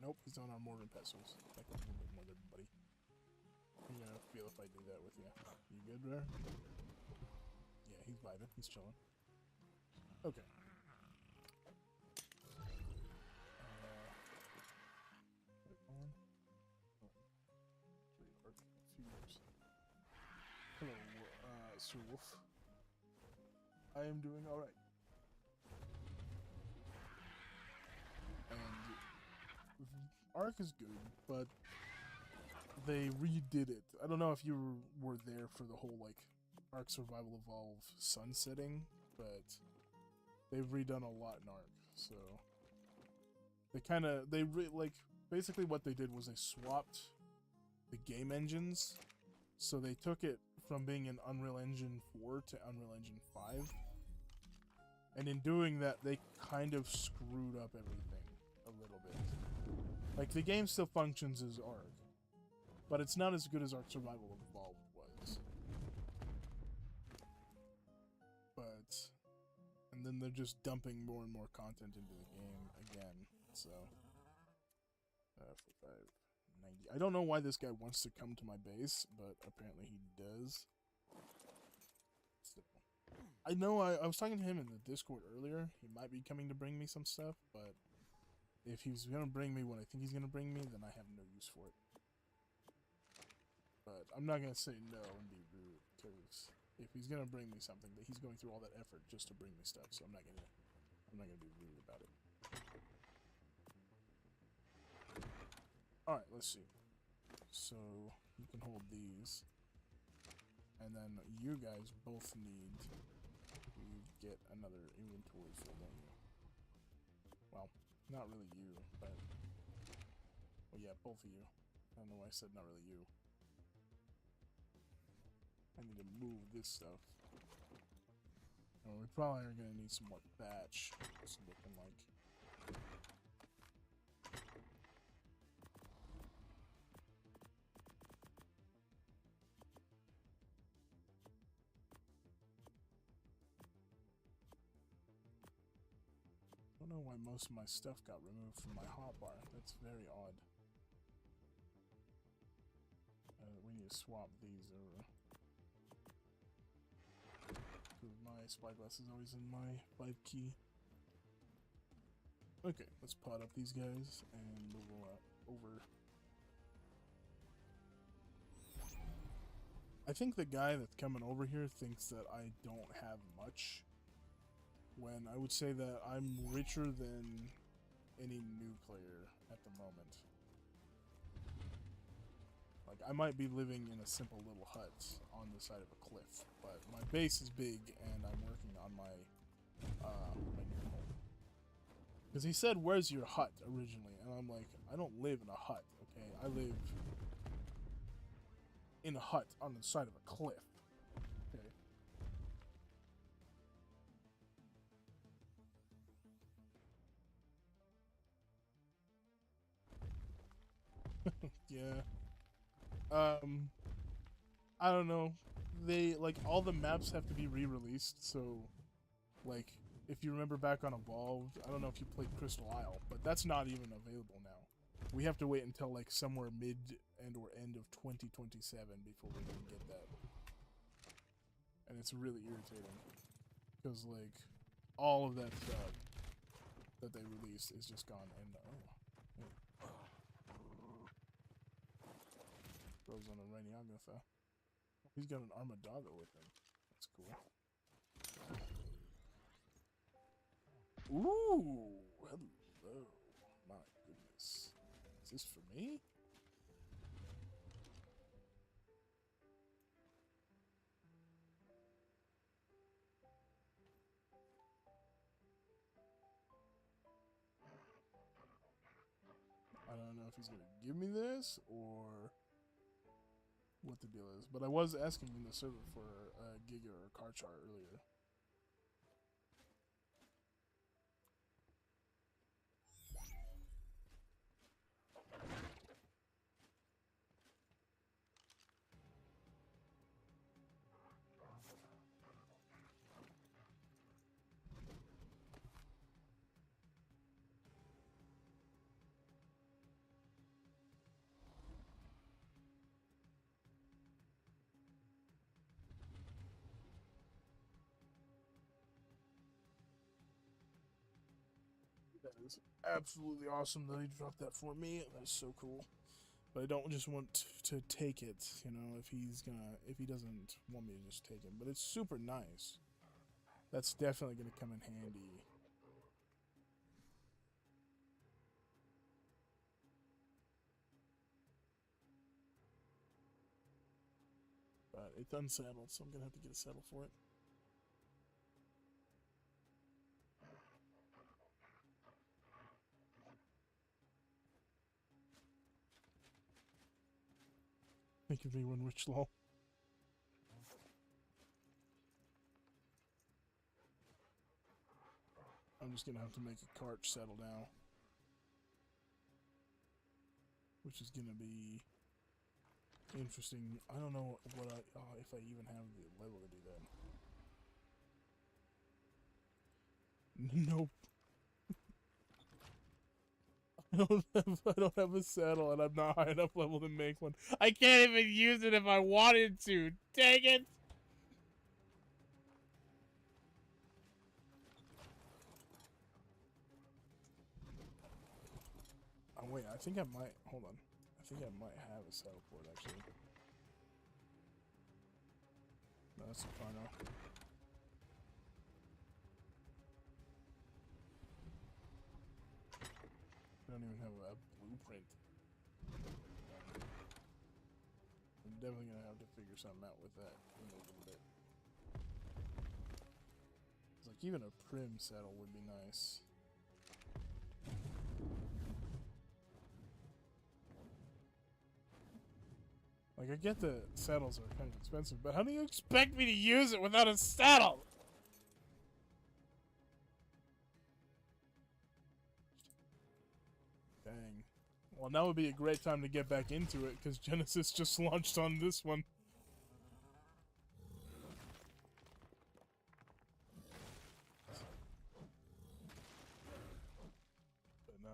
Nope, he's on our mortar and pestles. Like a little bit more there, buddy. I'm gonna feel if I do that with you. You good, Rare? Yeah, he's vibing. He's chilling. Okay. Hello, Sir Wolf. I am doing alright. And Ark is good, but they redid it. I don't know if you were there for the whole, like, Ark Survival Evolve sunsetting, but they've redone a lot in Ark, so basically what they did was they swapped the game engines, so they took it from being an Unreal Engine 4 to Unreal Engine 5, and in doing that, they kind of screwed up everything a little bit. Like, the game still functions as Ark, but it's not as good as Ark Survival Evolved was. But, and then they're just dumping more and more content into the game again, so. 4590. I don't know why this guy wants to come to my base, but apparently he does. So, I know I was talking to him in the Discord earlier. He might be coming to bring me some stuff, but if he's going to bring me what I think he's going to bring me, then I have no use for it. But I'm not going to say no and be rude, because if he's going to bring me something, that he's going through all that effort just to bring me stuff, so I'm not going to be rude about it. Alright, let's see. So, you can hold these. And then you guys both need to get another inventory full, don't you? Well, not really you, but... Well, yeah, both of you. I don't know why I said not really you. I need to move this stuff. And we probably are going to need some more thatch. It's looking like... I don't know why most of my stuff got removed from my hotbar. That's very odd. We need to swap these over. Because my spyglass is always in my 5 key. Okay, let's pot up these guys and move over. I think the guy that's coming over here thinks that I don't have much, when I would say that I'm richer than any new player at the moment. Like, I might be living in a simple little hut on the side of a cliff, but my base is big and I'm working on my new home. Because he said, "Where's your hut?" originally, and I'm like, I don't live in a hut, Okay, I live in a hut on the side of a cliff. Okay. Yeah. I don't know. They, like, all the maps have to be re-released, so, like, if you remember back on Evolved, I don't know if you played Crystal Isle, but that's not even available now. We have to wait until, like, somewhere mid and or end of 2027 before we can get that. And it's really irritating. Because, like, all of that stuff that they released is just gone, and, oh. Goes on a Rainiagatha. He's got an Armadillo with him. That's cool. Ooh, hello. My goodness. Is this for me? I don't know if he's gonna give me this or what the deal is, but I was asking in the server for a Giga or a car chart earlier. That is absolutely awesome that he dropped that for me. That is so cool. But I don't just want to take it, you know, if he doesn't want me to just take it. But it's super nice. That's definitely gonna come in handy. But it's unsaddled, so I'm gonna have to get a saddle for it. Thank you, V1 Rich Law. I'm just gonna have to make a cart settle now. Which is gonna be interesting. I don't know what if I even have the level to do that. Nope. I don't have a saddle, and I'm not high enough level to make one. I can't even use it if I wanted to. Dang it! Oh wait, I think I might. Hold on. I think I might have a saddle for it actually. No, that's a Carno. I don't even have a blueprint. I'm definitely gonna have to figure something out with that in a little bit. It's like even a prim saddle would be nice. Like, I get the saddles are kind of expensive, but how do you expect me to use it without a saddle? Dang. Well, now would be a great time to get back into it, because Genesis just launched on this one. But no,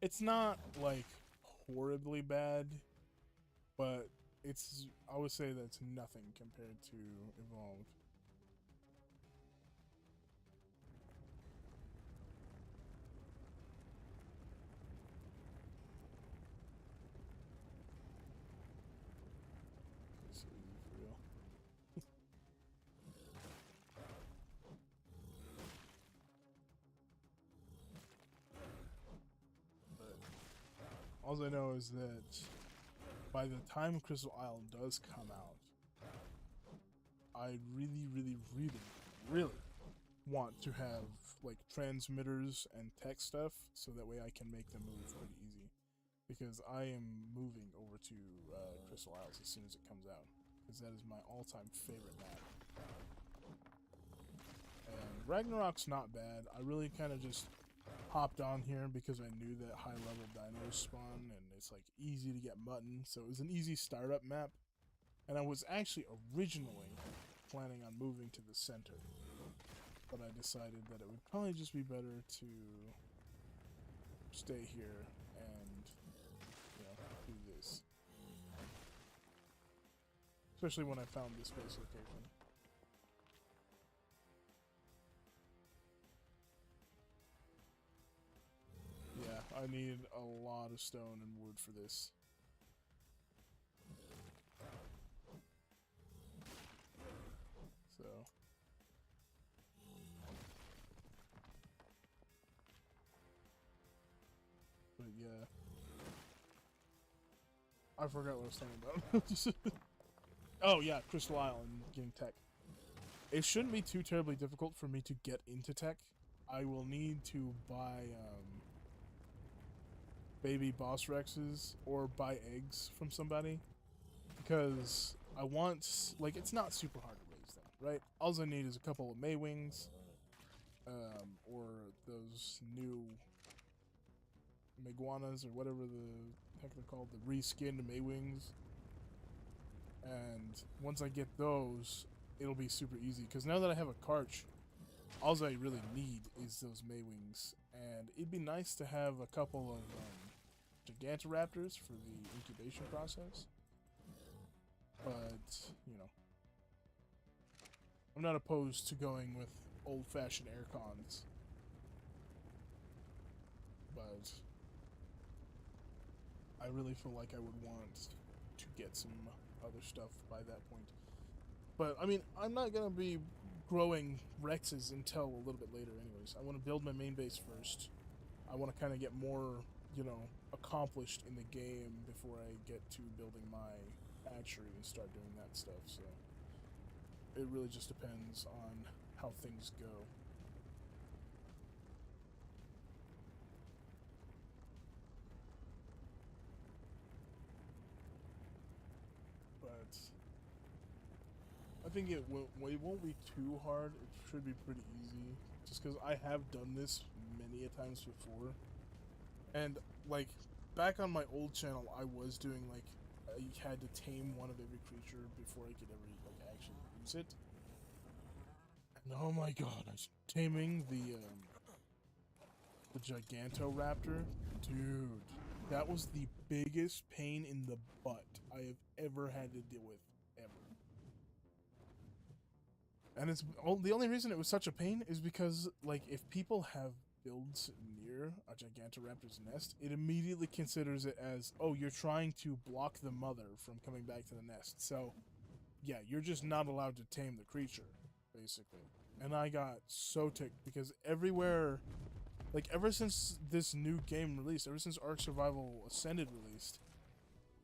it's not, like, horribly bad, but it's, I would say that's nothing compared to Evolved. It's easy for real. But all I know is that by the time Crystal Isle does come out, I really, really, really, really want to have like transmitters and tech stuff so that way I can make the move pretty easy. because I am moving over to Crystal Isles as soon as it comes out, because that is my all-time favorite map. And Ragnarok's not bad. I really kind of just hopped on here because I knew that high-level dinos spawn, and it's like easy to get mutton, so it was an easy startup map. And I was actually originally planning on moving to the center, but I decided that it would probably just be better to stay here and, you know, do this. Especially when I found this base location. Yeah, I need a lot of stone and wood for this. So... but yeah. I forgot what I was talking about. Oh yeah, Crystal Isle and getting tech. It shouldn't be too terribly difficult for me to get into tech. I will need to buy baby boss rexes or buy eggs from somebody, because I want, like, it's not super hard to raise them, right? All I need is a couple of Maywings, or those new Meguanas, or whatever the heck they're called, the reskinned Maywings. And once I get those, it'll be super easy, because now that I have a Karch, all I really need is those Maywings. And it'd be nice to have a couple of Gigantoraptors for the incubation process. But, you know, I'm not opposed to going with old-fashioned aircons. But I really feel like I would want to get some other stuff by that point. But, I mean, I'm not going to be growing Rexes until a little bit later anyways. I want to build my main base first. I want to kind of get more, you know, accomplished in the game before I get to building my hatchery and start doing that stuff. So it really just depends on how things go. But I think it won't be too hard. It should be pretty easy, just because I have done this many a times before. And, like, back on my old channel, I was doing, like, I had to tame one of every creature before I could ever, like, actually use it. And oh my god, I was taming the Gigantoraptor. Dude, that was the biggest pain in the butt I have ever had to deal with, ever. And it's the only reason it was such a pain is because, like, if people have builds near a Gigantoraptor's nest, it immediately considers it as, oh, you're trying to block the mother from coming back to the nest. So, yeah, you're just not allowed to tame the creature, basically. And I got so ticked because everywhere, like, ever since this new game released, ever since Ark Survival Ascended released,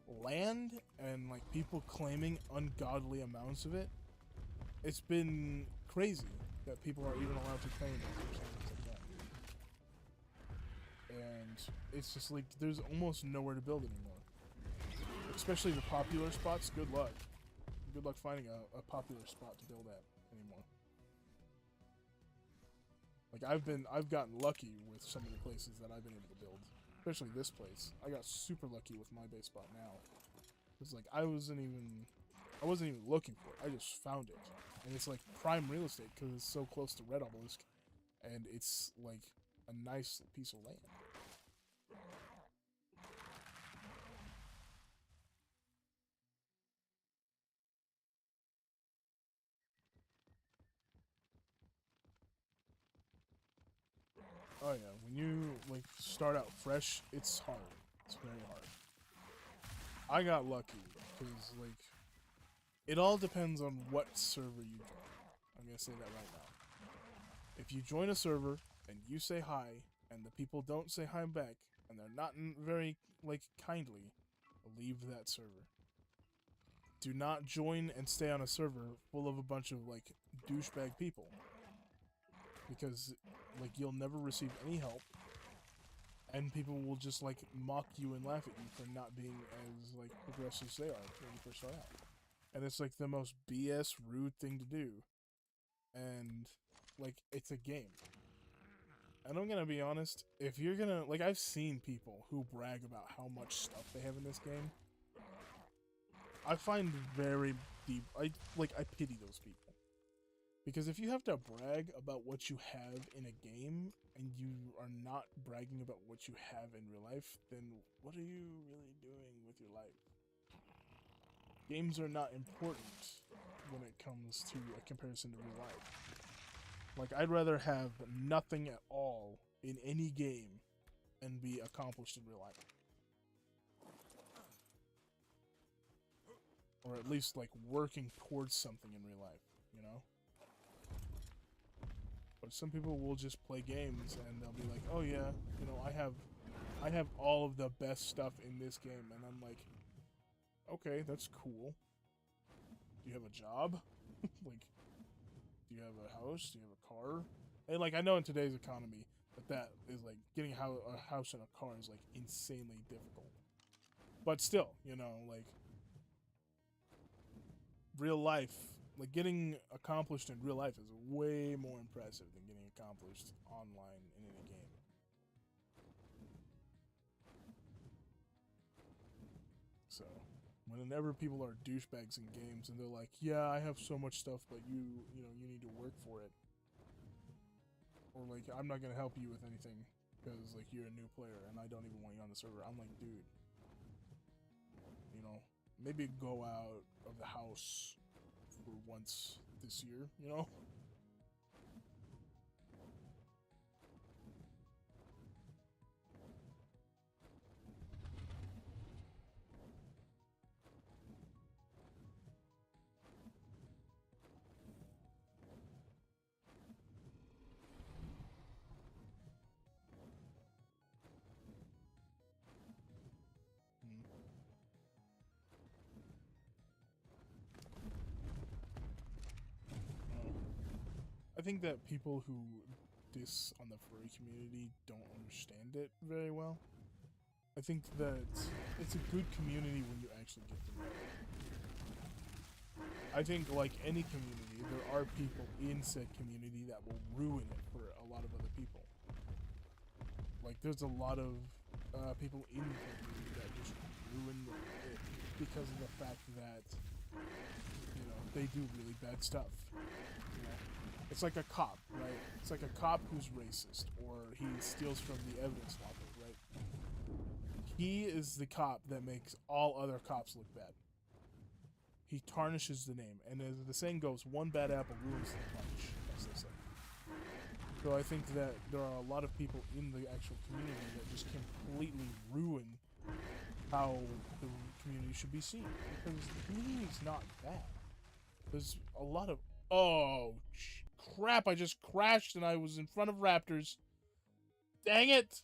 land and, like, people claiming ungodly amounts of it, it's been crazy that people are even allowed to claim it. And it's just like, there's almost nowhere to build anymore. Especially the popular spots, good luck. Good luck finding a popular spot to build at anymore. Like, I've gotten lucky with some of the places that I've been able to build. Especially this place. I got super lucky with my base spot now. It's like, I wasn't even looking for it. I just found it. And it's like prime real estate because it's so close to Red Obelisk. And it's like a nice piece of land. Oh yeah, when you, like, start out fresh, it's hard. It's very hard. I got lucky, because, like, it all depends on what server you join. I'm gonna say that right now. If you join a server, and you say hi, and the people don't say hi back, and they're not very, like, kindly, leave that server. Do not join and stay on a server full of a bunch of, like, douchebag people. Because, like, you'll never receive any help, And people will just like mock you and laugh at you for not being as like progressive as they are when you first start out. And it's like the most BS rude thing to do. And like it's a game. And I'm gonna be honest, if you're gonna like I've seen people who brag about how much stuff they have in this game. I find very deep I pity those people. Because if you have to brag about what you have in a game and you are not bragging about what you have in real life, then what are you really doing with your life? Games are not important when it comes to a comparison to real life. Like, I'd rather have nothing at all in any game and be accomplished in real life. Or at least, like, working towards something in real life, you know? But some people will just play games and they'll be like, oh yeah, you know, I have all of the best stuff in this game. And I'm like, okay, that's cool. Do you have a job? Like, do you have a house? Do you have a car? And like, I know in today's economy that is like getting a house and a car is like insanely difficult. But still, you know, like real life, like getting accomplished in real life is way more impressive than getting accomplished online in any game. So, whenever people are douchebags in games and they're like, yeah, I have so much stuff, but you know, you need to work for it. Or like, I'm not gonna help you with anything because like you're a new player and I don't even want you on the server. I'm like, dude, you know, maybe go out of the house for once this year, you know? I think that people who diss on the furry community don't understand it very well. I think that it's a good community when you actually get to know it. I think, like any community, there are people in said community that will ruin it for a lot of other people. Like, there's a lot of people in the community that just ruin it because of the fact that, you know, they do really bad stuff. You know? It's like a cop, right? It's like a cop who's racist, or he steals from the evidence locker, right? He is the cop that makes all other cops look bad. He tarnishes the name, and as the saying goes, one bad apple ruins the bunch, as they say. So I think that there are a lot of people in the actual community that just completely ruin how the community should be seen. Because the community is not bad. There's a lot of... Oh, crap, I just crashed and I was in front of raptors. Dang it!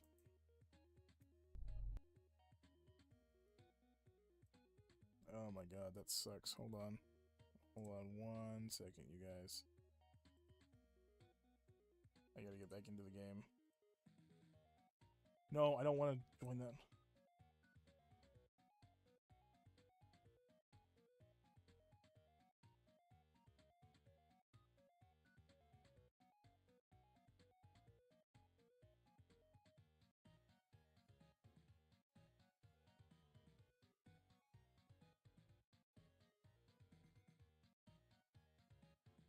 Oh my god, that sucks. Hold on. Hold on 1 second, you guys. I gotta get back into the game. No, I don't want to join that.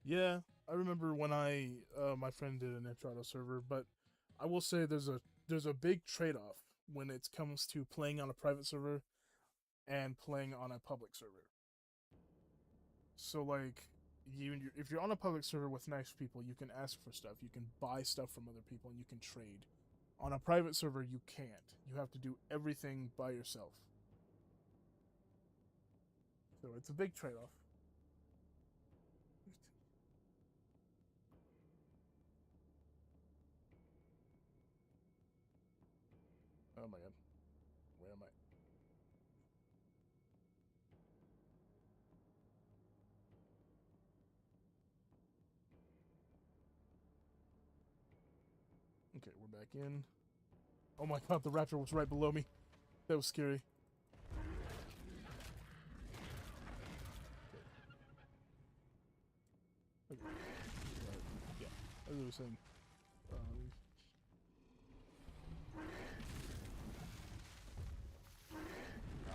Yeah, I remember when my friend did an Entrado server, but I will say there's a big trade-off when it comes to playing on a private server and playing on a public server. So like if you're on a public server with nice people, you can ask for stuff, you can buy stuff from other people, and you can trade. On a private server, you can't. You have to do everything by yourself. So it's a big trade-off. Oh my god. Where am I? Okay, we're back in. Oh my god, the raptor was right below me. That was scary. Okay. Yeah, as I was saying.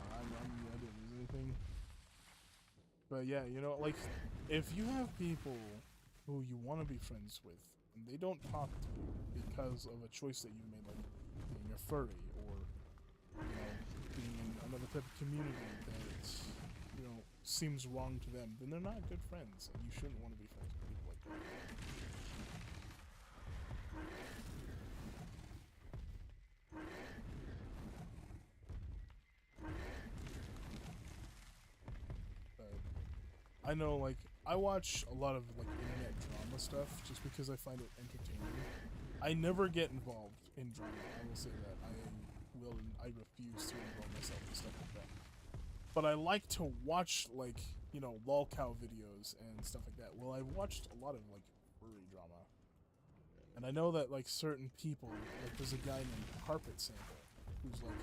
I didn't lose anything. But yeah, you know, like, if you have people who you want to be friends with, and they don't talk to you because of a choice that you've made, like being a furry, or, you know, being in another type of community that, you know, seems wrong to them, then they're not good friends, and you shouldn't want to be friends with people like that. I know, like, I watch a lot of, like, internet drama stuff just because I find it entertaining. I never get involved in drama, I will say that. I refuse to involve myself in stuff like that. But I like to watch, like, you know, lolcow videos and stuff like that. Well, I've watched a lot of, like, furry drama. And I know that, like, certain people, like, there's a guy named Carpet Sample, who's, like,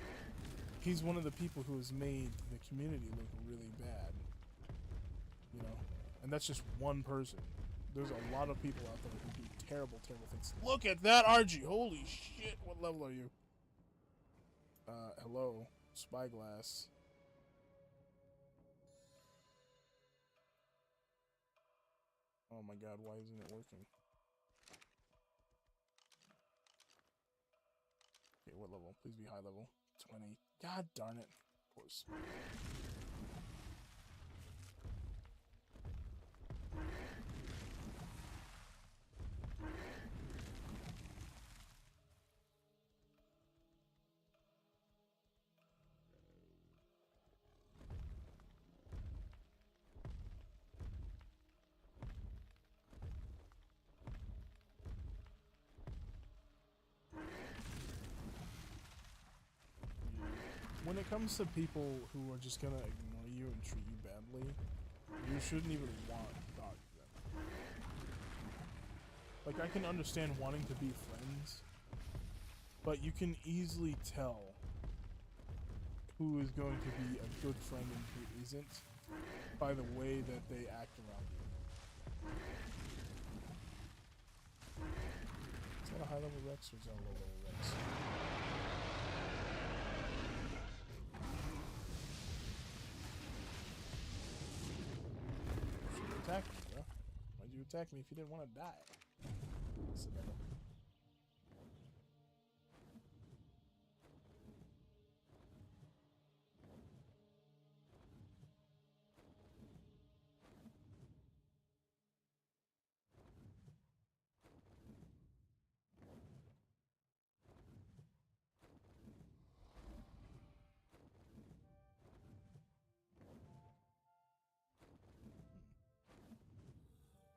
he's one of the people who has made the community look really bad. You know, and that's just one person. There's a lot of people out there who do terrible, terrible things. Look at that, RG! Holy shit! What level are you? Hello, Spyglass. Oh my god, why isn't it working? Okay, what level? Please be high level. 20. God darn it. Of course. When it comes to people who are just gonna ignore you and treat you badly, you shouldn't even want to talk to them. Like, I can understand wanting to be friends, but you can easily tell who is going to be a good friend and who isn't by the way that they act around you. Is that a high level Rex or is that a low level Rex? You attacked me, bro. Why'd you attack me if you didn't want to die?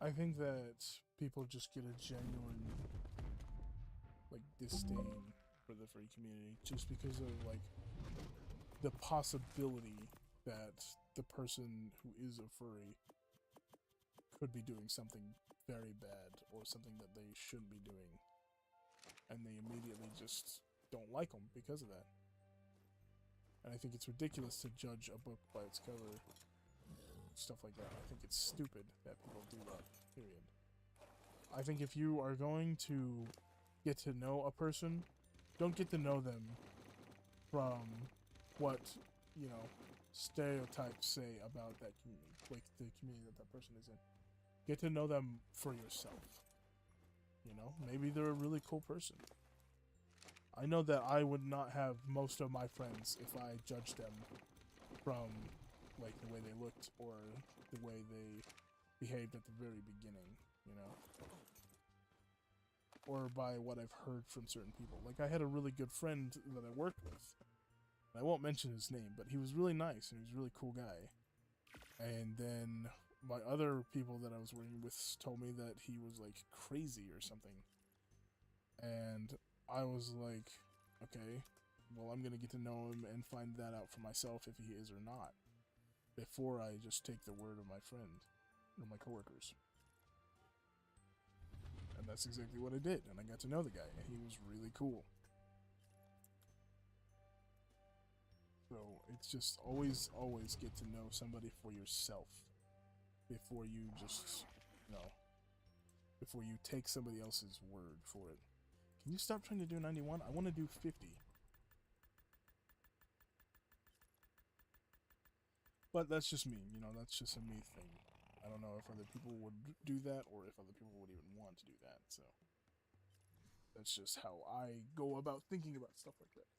I think that people just get a genuine, like, disdain for the furry community just because of, like, the possibility that the person who is a furry could be doing something very bad or something that they shouldn't be doing, and they immediately just don't like them because of that. And I think it's ridiculous to judge a book by its cover, stuff like that. I think it's stupid that people do that, period. I think if you are going to get to know a person, don't get to know them from what, you know, stereotypes say about that community, like the community that that person is in. Get to know them for yourself. You know, maybe they're a really cool person. I know that I would not have most of my friends if I judged them from, like, the way they looked or the way they behaved at the very beginning, you know? Or by what I've heard from certain people. Like, I had a really good friend that I worked with. I won't mention his name, but he was really nice and he was a really cool guy. And then my other people that I was working with told me that he was, like, crazy or something. And I was like, okay, well, I'm gonna get to know him and find that out for myself if he is or not, before I just take the word of my friend or my coworkers. And that's exactly what I did, and I got to know the guy, and he was really cool. it's just always get to know somebody for yourself before you just, you know, before you take somebody else's word for it. Can you stop trying to do 91? I want to do 50. But that's just me, you know, that's just a me thing. I don't know if other people would do that or if other people would even want to do that, so. That's just how I go about thinking about stuff like that.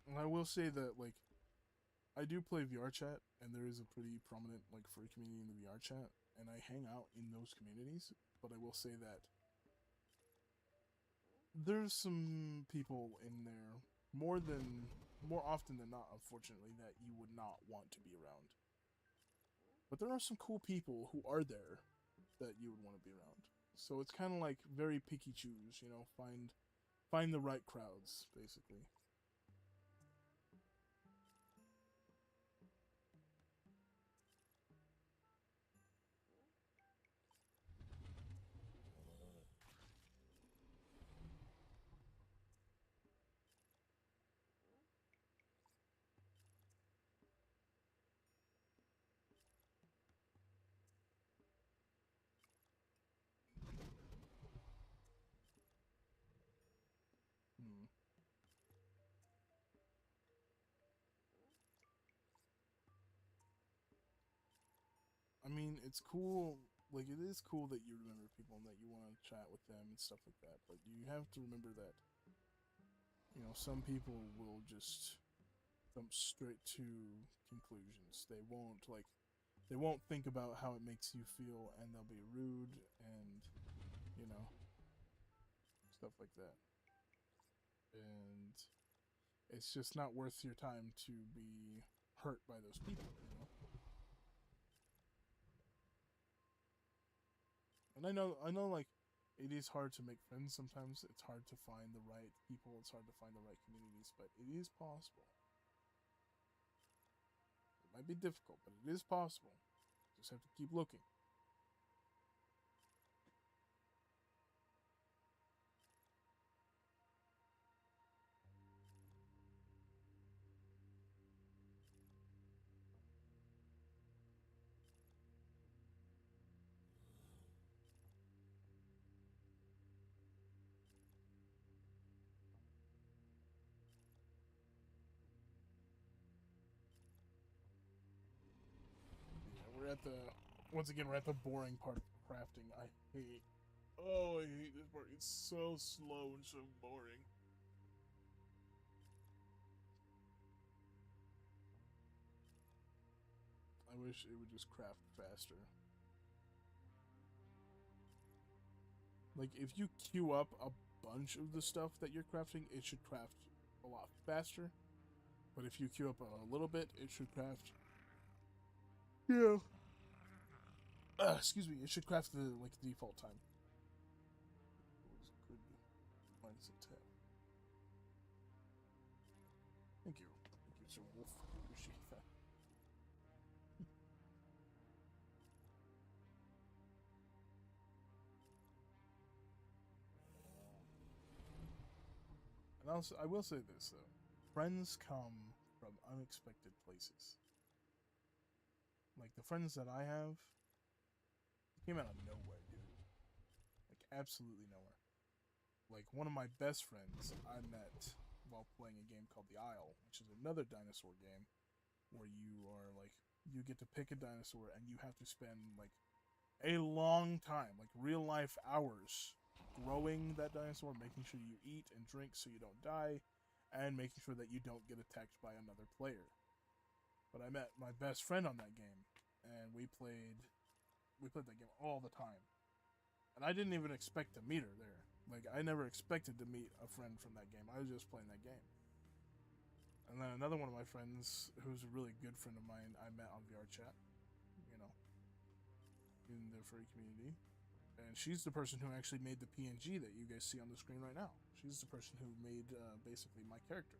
And I will say that, like, I do play VR chat, and there is a pretty prominent, like, furry community in the VR chat, and I hang out in those communities, but I will say that there's some people in there more often than not, unfortunately, that you would not want to be around. But there are some cool people who are there that you would want to be around. So it's kind of like very picky choose, you know, find the right crowds, basically. Hmm. I mean, it's cool. Like, it is cool that you remember people and that you want to chat with them and stuff like that. But you have to remember that, you know, some people will just jump straight to conclusions. They won't think about how it makes you feel, and they'll be rude and, you know, stuff like that. And it's just not worth your time to be hurt by those people, you know? And I know, like, it is hard to make friends sometimes. It's hard to find the right people. It's hard to find the right communities, but it is possible. It might be difficult, but it is possible. Just have to keep looking. Yeah, once again, we're at the boring part of crafting. I hate this part. It's so slow and so boring. I wish it would just craft faster. Like, if you queue up a bunch of the stuff that you're crafting, it should craft a lot faster. But if you queue up a little bit, it should craft. Yeah. Excuse me. It should craft the default time. It was a good mindset to have. Thank you, Sir Wolf. Appreciate that. And also, I will say this though: friends come from unexpected places. Like the friends that I have, came out of nowhere, dude. Like absolutely nowhere. Like one of my best friends I met while playing a game called The Isle, which is another dinosaur game where you are like you get to pick a dinosaur and you have to spend like a long time, like real life hours, growing that dinosaur, making sure you eat and drink so you don't die, and making sure that you don't get attacked by another player. But I met my best friend on that game, and we played that game all the time. And I didn't even expect to meet her there. Like I never expected to meet a friend from that game. I was just playing that game. And then another one of my friends, who's a really good friend of mine, I met on VR chat, you know, in the furry community. And she's the person who actually made the PNG that you guys see on the screen right now. She's the person who made basically my character.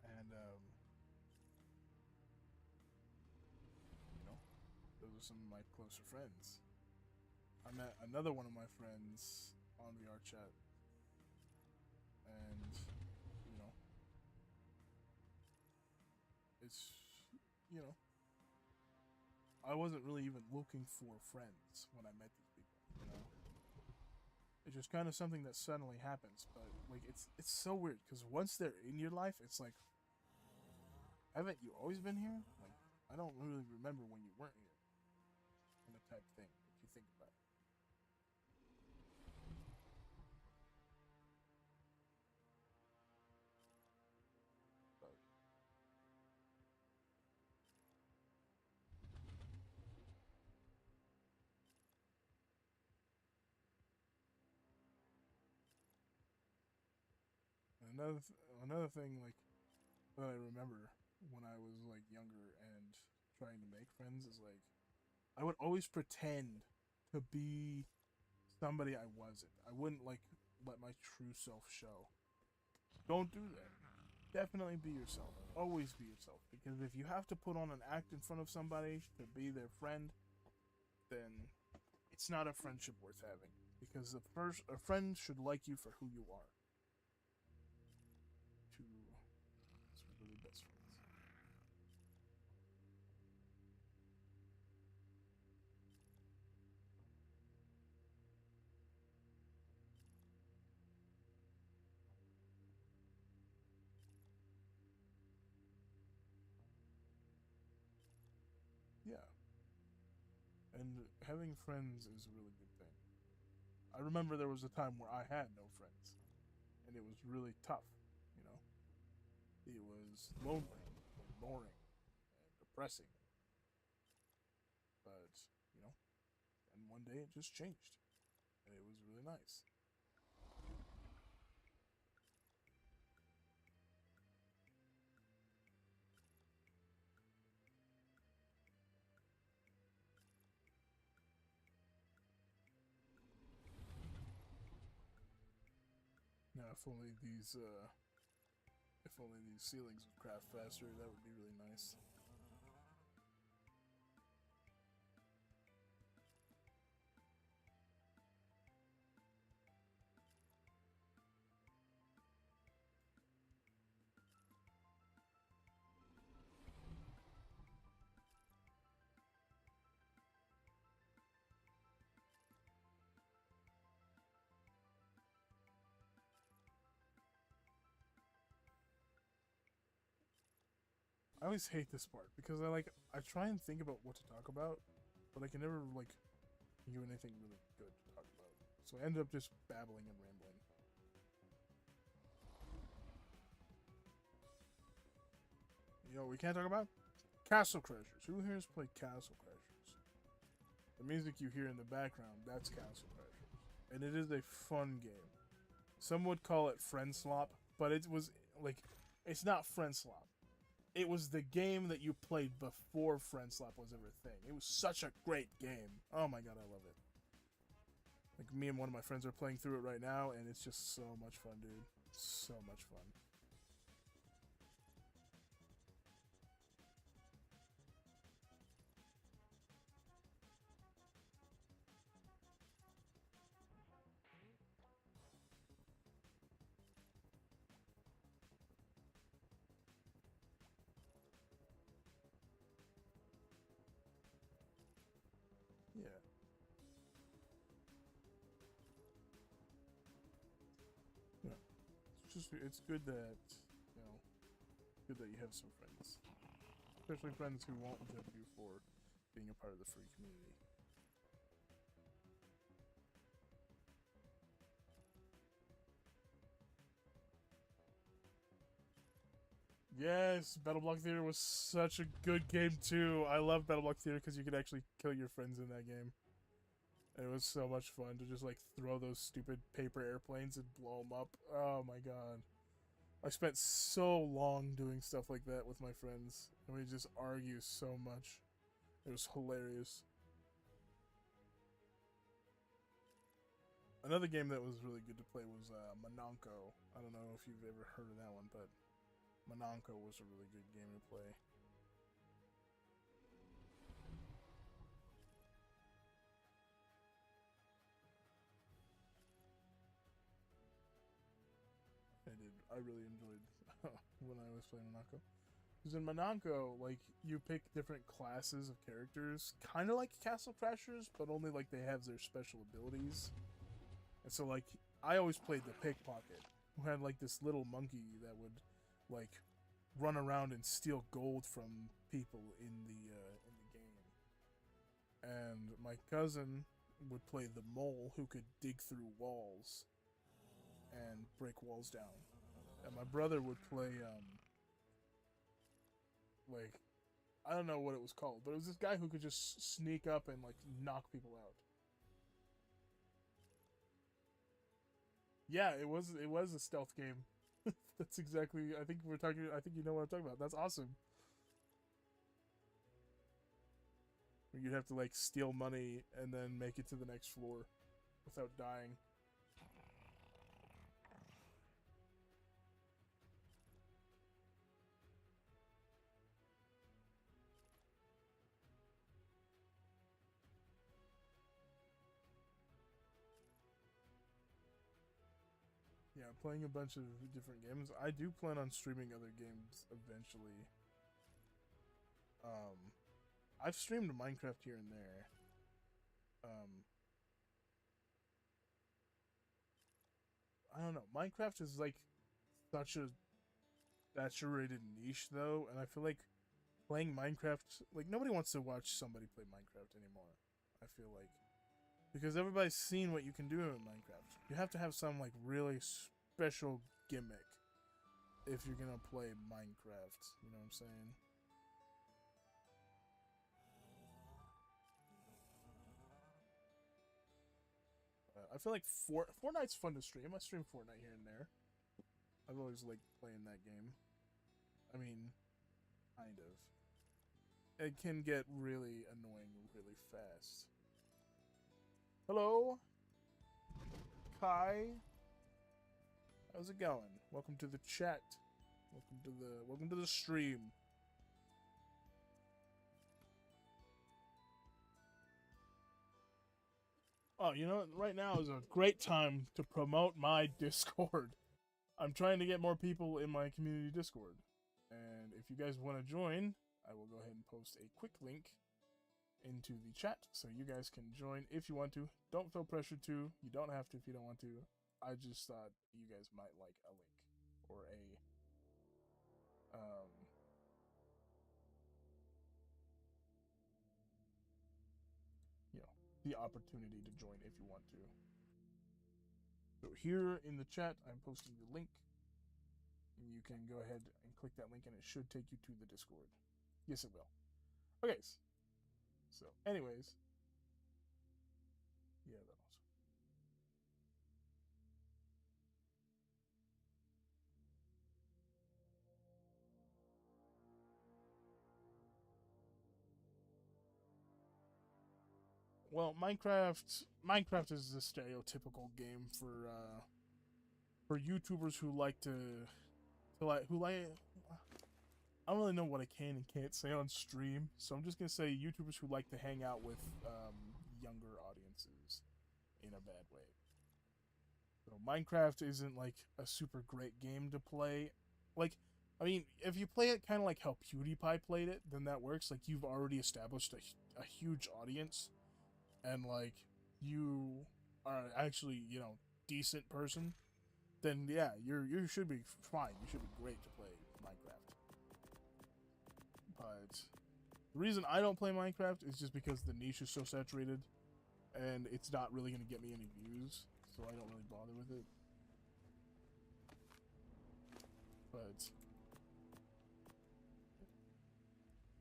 And you know, those are some of my closer friends. I met another one of my friends on VR chat and you know, it's you know, I wasn't really even looking for friends when I met these people. You know, it's just kind of something that suddenly happens. But like, it's so weird because once they're in your life, it's like, haven't you always been here? Like, I don't really remember when you weren't here, kind of type thing. If you think about it. But another thing like that I remember when I was like younger and trying to make friends is like I would always pretend to be somebody I wasn't. I wouldn't like let my true self show. Don't do that. Definitely be yourself. Always be yourself. Because if you have to put on an act in front of somebody to be their friend, then it's not a friendship worth having. Because a friend should like you for who you are. To really best friends. Yeah. And having friends is a really good thing. I remember there was a time where I had no friends. And it was really tough, you know? It was lonely and boring and depressing. But, you know, and one day it just changed. And it was really nice. Now, if only these ceilings would craft faster, that would be really nice. I always hate this part because I try and think about what to talk about, but I can never like think of anything really good to talk about. So I end up just babbling and rambling. You know what we can't talk about? Castle Crashers. Who here has played Castle Crashers? The music you hear in the background, that's Castle Crashers. And it is a fun game. Some would call it friend slop, but it was like it's not friend slop. It was the game that you played before friend slop was ever a thing. It was such a great game. Oh my god, I love it. Like me and one of my friends are playing through it right now, and it's just so much fun, dude. So much fun. Yeah. Yeah. It's good that you know good that you have some friends. Especially friends who won't judge you for being a part of the free community. Yes, Battle Block Theater was such a good game too. I love Battle Block Theater because you could actually kill your friends in that game. And it was so much fun to just like throw those stupid paper airplanes and blow them up. Oh my god. I spent so long doing stuff like that with my friends, and we just argue so much. It was hilarious. Another game that was really good to play was Mononko. I don't know if you've ever heard of that one, but Mononko was a really good game to play. I really enjoyed when I was playing Monaco. Because in Monaco, like, you pick different classes of characters, kind of like Castle Crashers, but only, like, they have their special abilities. And so, like, I always played the pickpocket, who had, like, this little monkey that would, like, run around and steal gold from people in the game. And my cousin would play the mole, who could dig through walls and break walls down. And my brother would play, like, I don't know what it was called, but it was this guy who could just sneak up and, like, knock people out. Yeah, it was a stealth game. That's exactly, I think you know what I'm talking about. That's awesome. You'd have to, like, steal money and then make it to the next floor without dying. Yeah, playing a bunch of different games. I do plan on streaming other games eventually. I've streamed Minecraft here and there. I don't know. Minecraft is like such a saturated niche though, and I feel like playing Minecraft, like, nobody wants to watch somebody play Minecraft anymore. I feel like, because everybody's seen what you can do in Minecraft. You have to have some, like, really special gimmick if you're gonna play Minecraft. You know what I'm saying? I feel like Fortnite's fun to stream. I stream Fortnite here and there. I've always liked playing that game. I mean, kind of. It can get really annoying really fast. Hello, Kai. How's it going? Welcome to the chat. Welcome to the stream. Oh, you know what? Right now is a great time to promote my Discord. I'm trying to get more people in my community Discord. And if you guys want to join, I will go ahead and post a quick link into the chat so you guys can join if you want to. Don't feel pressured to. You don't have to if you don't want to. I just thought you guys might like a link or the opportunity to join if you want to. So here in the chat, I'm posting the link. And you can go ahead and click that link and it should take you to the Discord. Yes, it will. Okay. So, anyways. Yeah, that was. Well, Minecraft is the stereotypical game for YouTubers who like to I don't really know what I can and can't say on stream, so I'm just gonna say YouTubers who like to hang out with younger audiences in a bad way. So Minecraft isn't like a super great game to play. Like, I mean, if you play it kind of like how PewDiePie played it, then that works. Like, you've already established a huge audience, and like you are actually, you know, decent person, then yeah, you should be fine. You should be great to play Minecraft. But the reason I don't play Minecraft is just because the niche is so saturated, and it's not really going to get me any views, so I don't really bother with it. But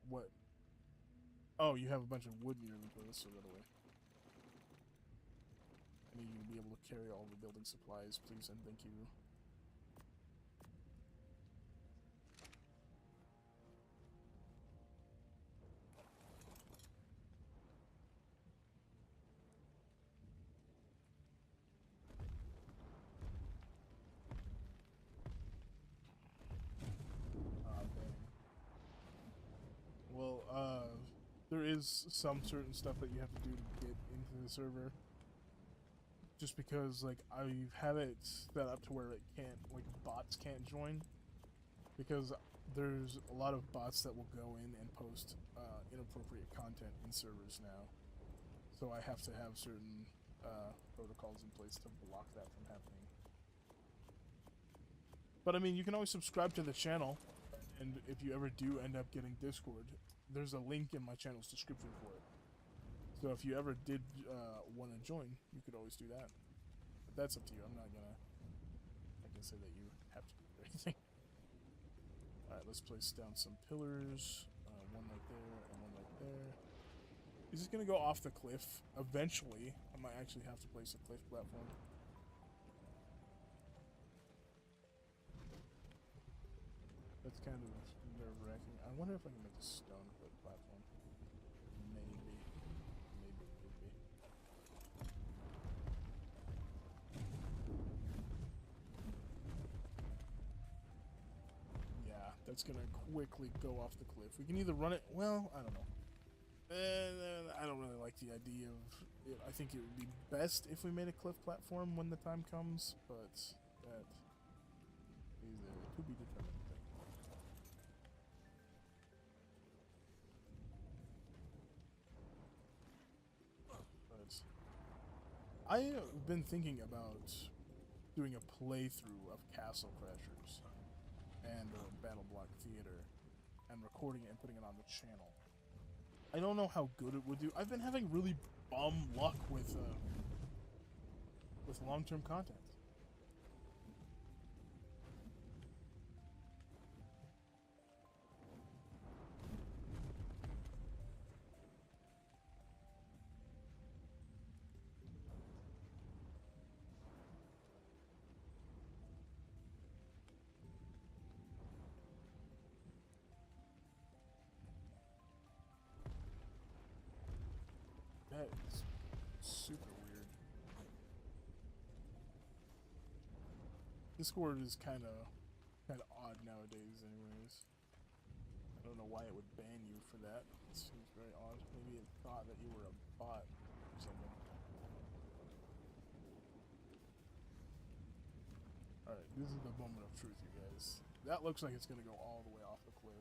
what? Oh, you have a bunch of wood in your inventory. Let's throw that away. I need you to be able to carry all the building supplies, please, and thank you. Well, there is some certain stuff that you have to do to get into the server. just because like I have it set up to where it can't, like bots can't join, because there's a lot of bots that will go in and post inappropriate content in servers now. So I have to have certain protocols in place to block that from happening. But I mean, you can always subscribe to the channel, and if you ever do end up getting Discord, there's a link in my channel's description for it. So if you ever did want to join, you could always do that. But that's up to you. I'm not gonna say that you have to do anything. Alright, let's place down some pillars. One right there and one right there. Is this gonna go off the cliff? Eventually, I might actually have to place a cliff platform. That's kind of nerve-wracking. I wonder if I can make a stone cliff platform. Maybe. Yeah, that's gonna quickly go off the cliff. We can either run it. Well, I don't know. I don't really like the idea of it. I think it would be best if we made a cliff platform when the time comes, but that is a to be determined thing. But I have been thinking about doing a playthrough of Castle Crashers and Battle Block Theater and recording it and putting it on the channel. I don't know how good it would do. I've been having really bum luck with long-term content. That is super weird. Discord is kind of odd nowadays, anyways. I don't know why it would ban you for that. It seems very odd. Maybe it thought that you were a bot or something. Alright, this is the moment of truth, you guys. That looks like it's gonna go all the way off the cliff.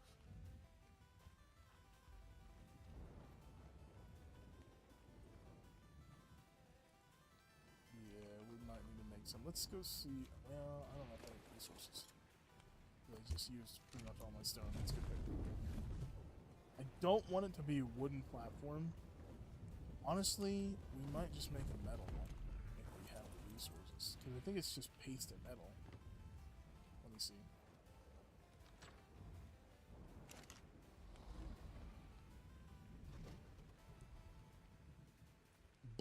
Let's go see. Well, I don't know if I have resources. I just used pretty much all my stone. That's good. I don't want it to be a wooden platform. Honestly, we might just make a metal one if we have the resources. Because I think it's just pasted metal. Let me see.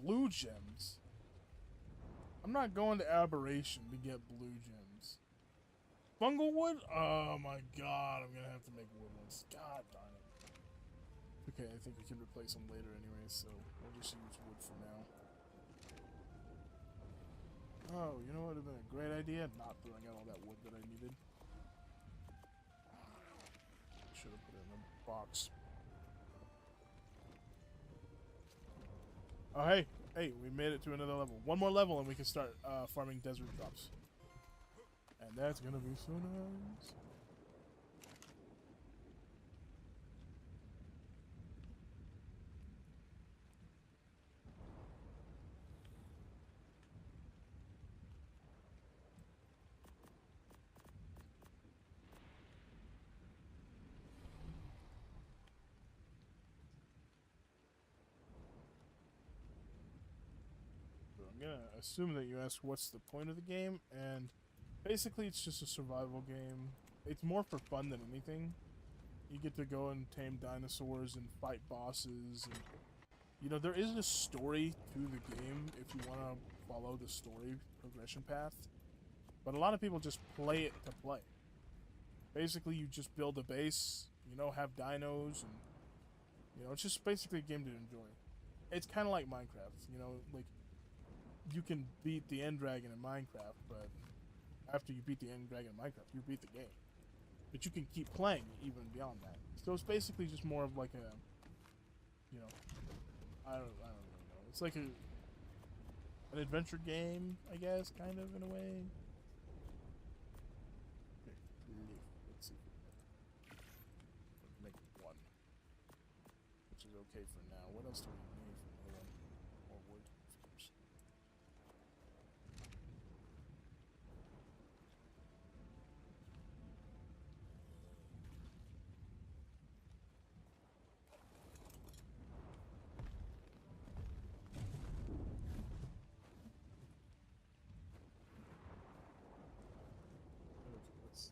Blue gems. I'm not going to Aberration to get blue gems. Fungal wood? Oh my god, I'm gonna have to make wood ones. God darn it. Okay, I think we can replace them later anyway, so we'll just use wood for now. Oh, you know what would have been a great idea? Not throwing out all that wood that I needed. Should have put it in a box. Oh, hey! Hey, we made it to another level. One more level and we can start farming desert drops. And that's gonna be so nice. I'm gonna assume that you ask what's the point of the game, and basically it's just a survival game. It's more for fun than anything. You get to go and tame dinosaurs and fight bosses, and you know, there is a story to the game if you want to follow the story progression path, but a lot of people just play it to play. Basically, you just build a base, you know, have dinos, and you know, it's just basically a game to enjoy. It's kind of like Minecraft, you know, like you can beat the end dragon in Minecraft, but after you beat the end dragon in Minecraft, you beat the game. But you can keep playing even beyond that. So it's basically just more of like a, you know, I don't really know. It's like a, an adventure game, I guess, kind of in a way. Okay, let's see. Make one, which is okay for now. What else do we need from here? More wood, of course. Okay, let's see.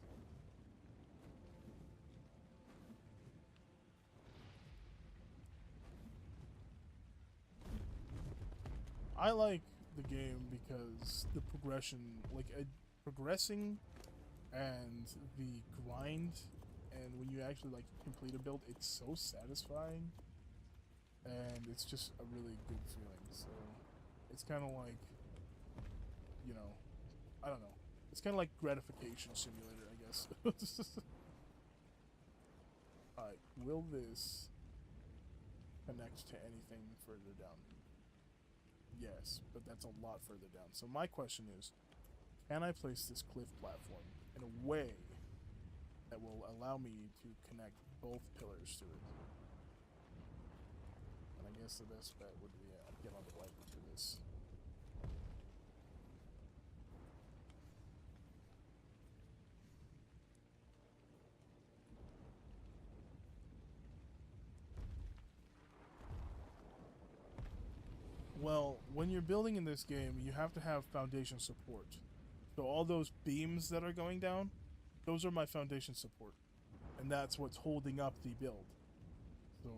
I like the game because the progression, like progressing, and the grind, and when you actually like complete a build, it's so satisfying, and it's just a really good feeling. So it's kind of like, you know, I don't know. It's kind of like gratification simulator, I guess. Alright, will this connect to anything further down? Yes, but that's a lot further down. So my question is, can I place this cliff platform in a way that will allow me to connect both pillars to it? And I guess the best bet would be get on the right for this. Well, when you're building in this game, you have to have foundation support. So all those beams that are going down, those are my foundation support. And that's what's holding up the build. So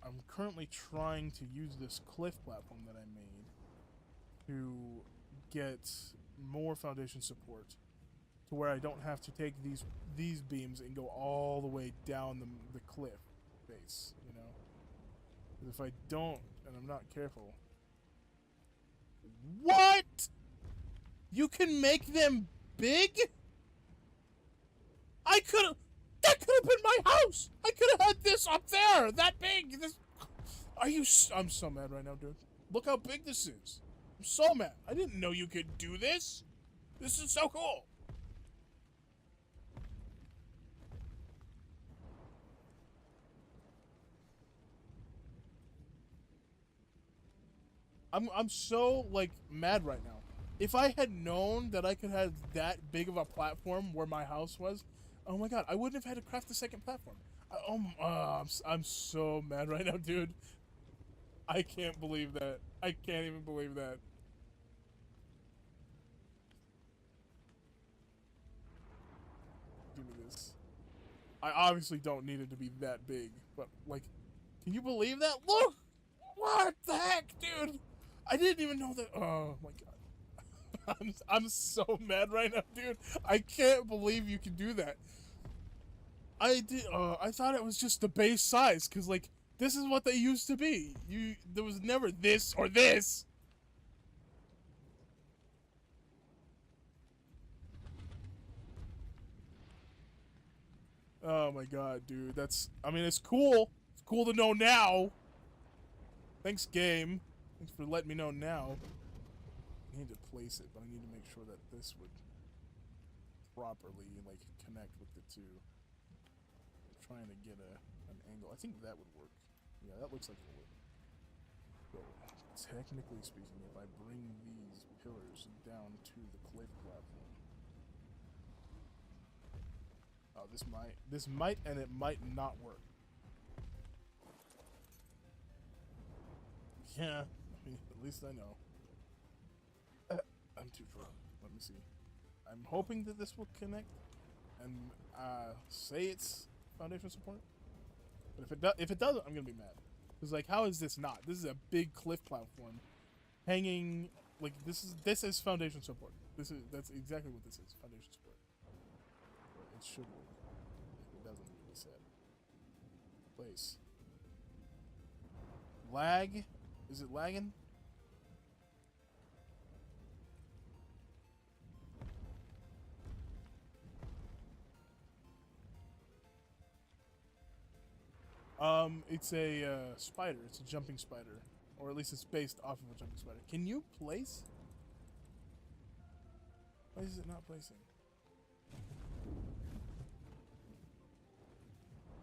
I'm currently trying to use this cliff platform that I made to get more foundation support to where I don't have to take these beams and go all the way down the cliff face, you know? Because if I don't, and I'm not careful... What?! You can make them big?! That could have been my house! I could have had this up there! That big! I'm so mad right now, dude. Look how big this is. I'm so mad. I didn't know you could do this. This is so cool. I'm so, like, mad right now. If I had known that I could have that big of a platform where my house was, oh my god, I wouldn't have had to craft the second platform. I'm so mad right now, dude. I can't believe that. I can't even believe that. Give me this. I obviously don't need it to be that big, but, like, can you believe that? Look! What the heck, dude? I didn't even know that. Oh my god. I'm so mad right now, dude. I can't believe you can do that. I thought it was just the base size, cause like this is what they used to be. There was never this or this. Oh my god, dude. I mean, it's cool. It's cool to know now. Thanks, game. Thanks for letting me know now. I need to place it, but I need to make sure that this would properly, like, connect with the two. I'm trying to get an angle. I think that would work. Yeah, that looks like it would. So, technically speaking, if I bring these pillars down to the cliff platform... Oh, this might and it might not work. Yeah, I mean, at least I know. I'm too drunk. Let me see. I'm hoping that this will connect and say it's foundation support. But if it doesn't, I'm gonna be mad. Cause like, how is this not? This is a big cliff platform, hanging like this is foundation support. That's exactly what this is, foundation support. But it should work. If it doesn't, I'm gonna be sad. Place. Lag? Is it lagging? It's a spider. It's a jumping spider. or at least it's based off of a jumping spider. Can you place? Why is it not placing?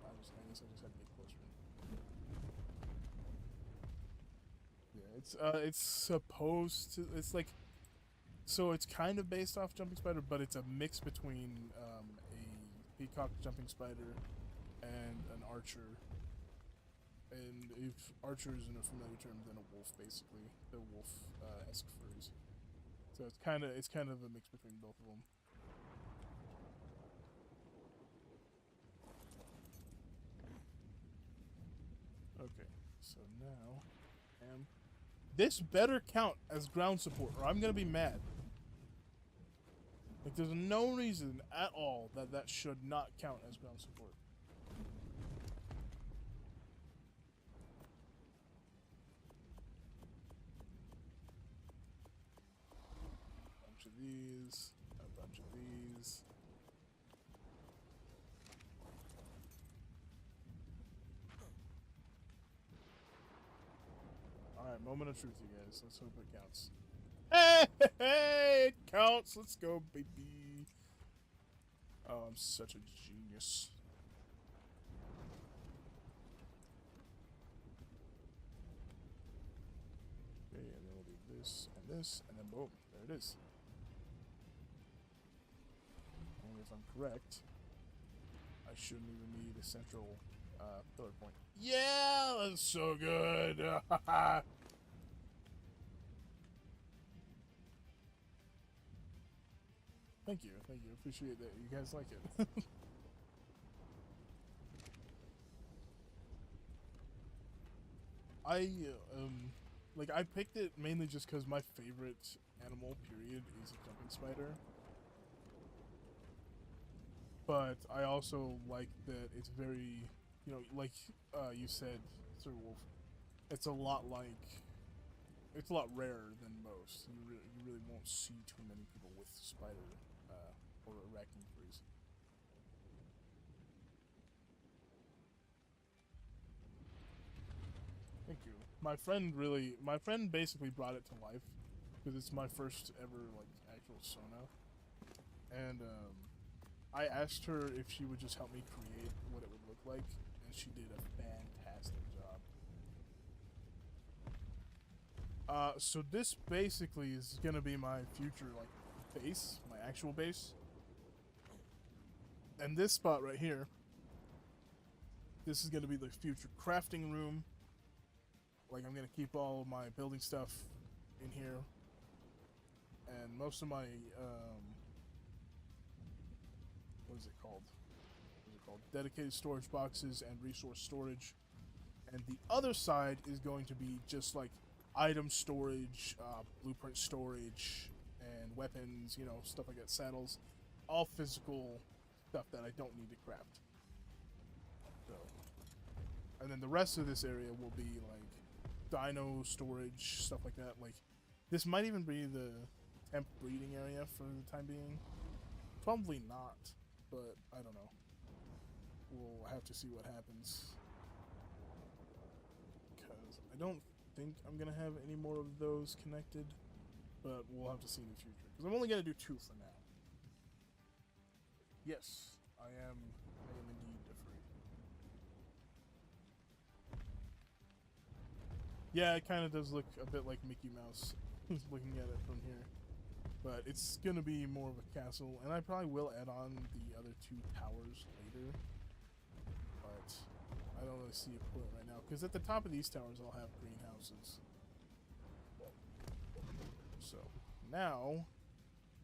I guess I just have to get closer. Yeah, it's supposed to. It's like, so it's kind of based off jumping spider, but it's a mix between a peacock jumping spider and an archer. And if archer isn't a familiar term, then a wolf, basically, the wolf-esque furries. So it's kind of a mix between both of them. Okay, so now, this better count as ground support, or I'm gonna be mad. Like, there's no reason at all that that should not count as ground support. These, a bunch of these. Alright, moment of truth, you guys. Let's hope it counts. Hey, it counts! Let's go, baby! Oh, I'm such a genius. Okay, and then we'll do this, and then boom, there it is. If I'm correct, I shouldn't even need a central pillar point. Yeah, that's so good. Thank you, appreciate that you guys like it. I picked it mainly just because my favorite animal period is a jumping spider. But I also like that it's very, you know, like you said, Sir Wolf, it's a lot rarer than most. You really won't see too many people with spider or arachnid furries. Thank you. My friend basically brought it to life because it's my first ever like actual Sona, and I asked her if she would just help me create what it would look like, and she did a fantastic job. So this basically is gonna be my future, like, base, my actual base. And this spot right here, this is gonna be the future crafting room. Like, I'm gonna keep all of my building stuff in here. And most of my, what is it called? Dedicated storage boxes and resource storage. And the other side is going to be just like item storage, blueprint storage, and weapons, you know, stuff like that, saddles. All physical stuff that I don't need to craft. So, and then the rest of this area will be like dino storage, stuff like that. Like, this might even be the temp breeding area for the time being. Probably not, but I don't know. We'll have to see what happens. Because I don't think I'm going to have any more of those connected, but we'll have to see in the future. Because I'm only going to do 2 for now. Yes, I am indeed different. Yeah, it kind of does look a bit like Mickey Mouse looking at it from here. But it's going to be more of a castle, and I probably will add on the other 2 towers later. But I don't really see a point right now, because at the top of these towers I'll have greenhouses. So, now,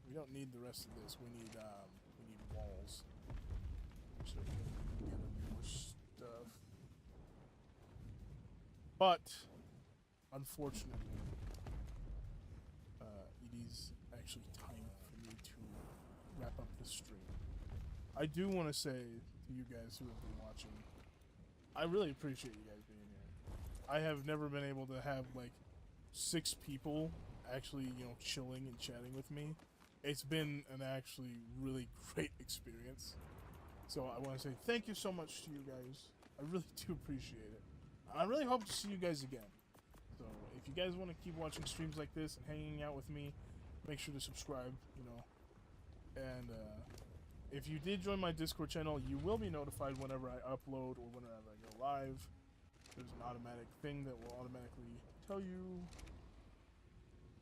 we don't need the rest of this. We need walls. So we can get more stuff. But, unfortunately, it is actually time for me to wrap up this stream. I do want to say to you guys who have been watching, I really appreciate you guys being here. I have never been able to have like 6 people actually, you know, chilling and chatting with me. It's been an actually really great experience. So I want to say thank you so much to you guys. I really do appreciate it. I really hope to see you guys again. So if you guys want to keep watching streams like this and hanging out with me, make sure to subscribe, you know. And if you did join my Discord channel, you will be notified whenever I upload or whenever I go live. There's an automatic thing that will automatically tell you.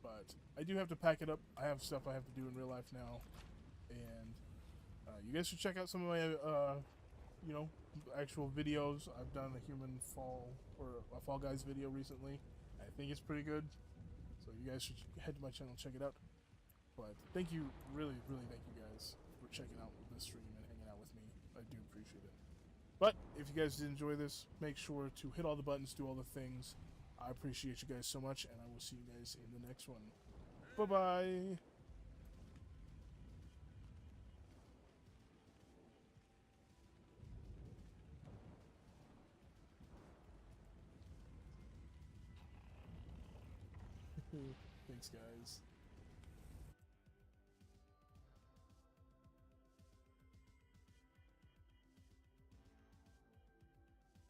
But I do have to pack it up. I have stuff I have to do in real life now. And you guys should check out some of my, you know, actual videos. I've done a human fall, or a Fall Guys video recently. I think it's pretty good. So you guys should head to my channel and check it out. But thank you, really, really thank you guys for checking out this stream and hanging out with me. I do appreciate it. But if you guys did enjoy this, make sure to hit all the buttons, do all the things. I appreciate you guys so much, and I will see you guys in the next one. Bye-bye! Thanks, guys.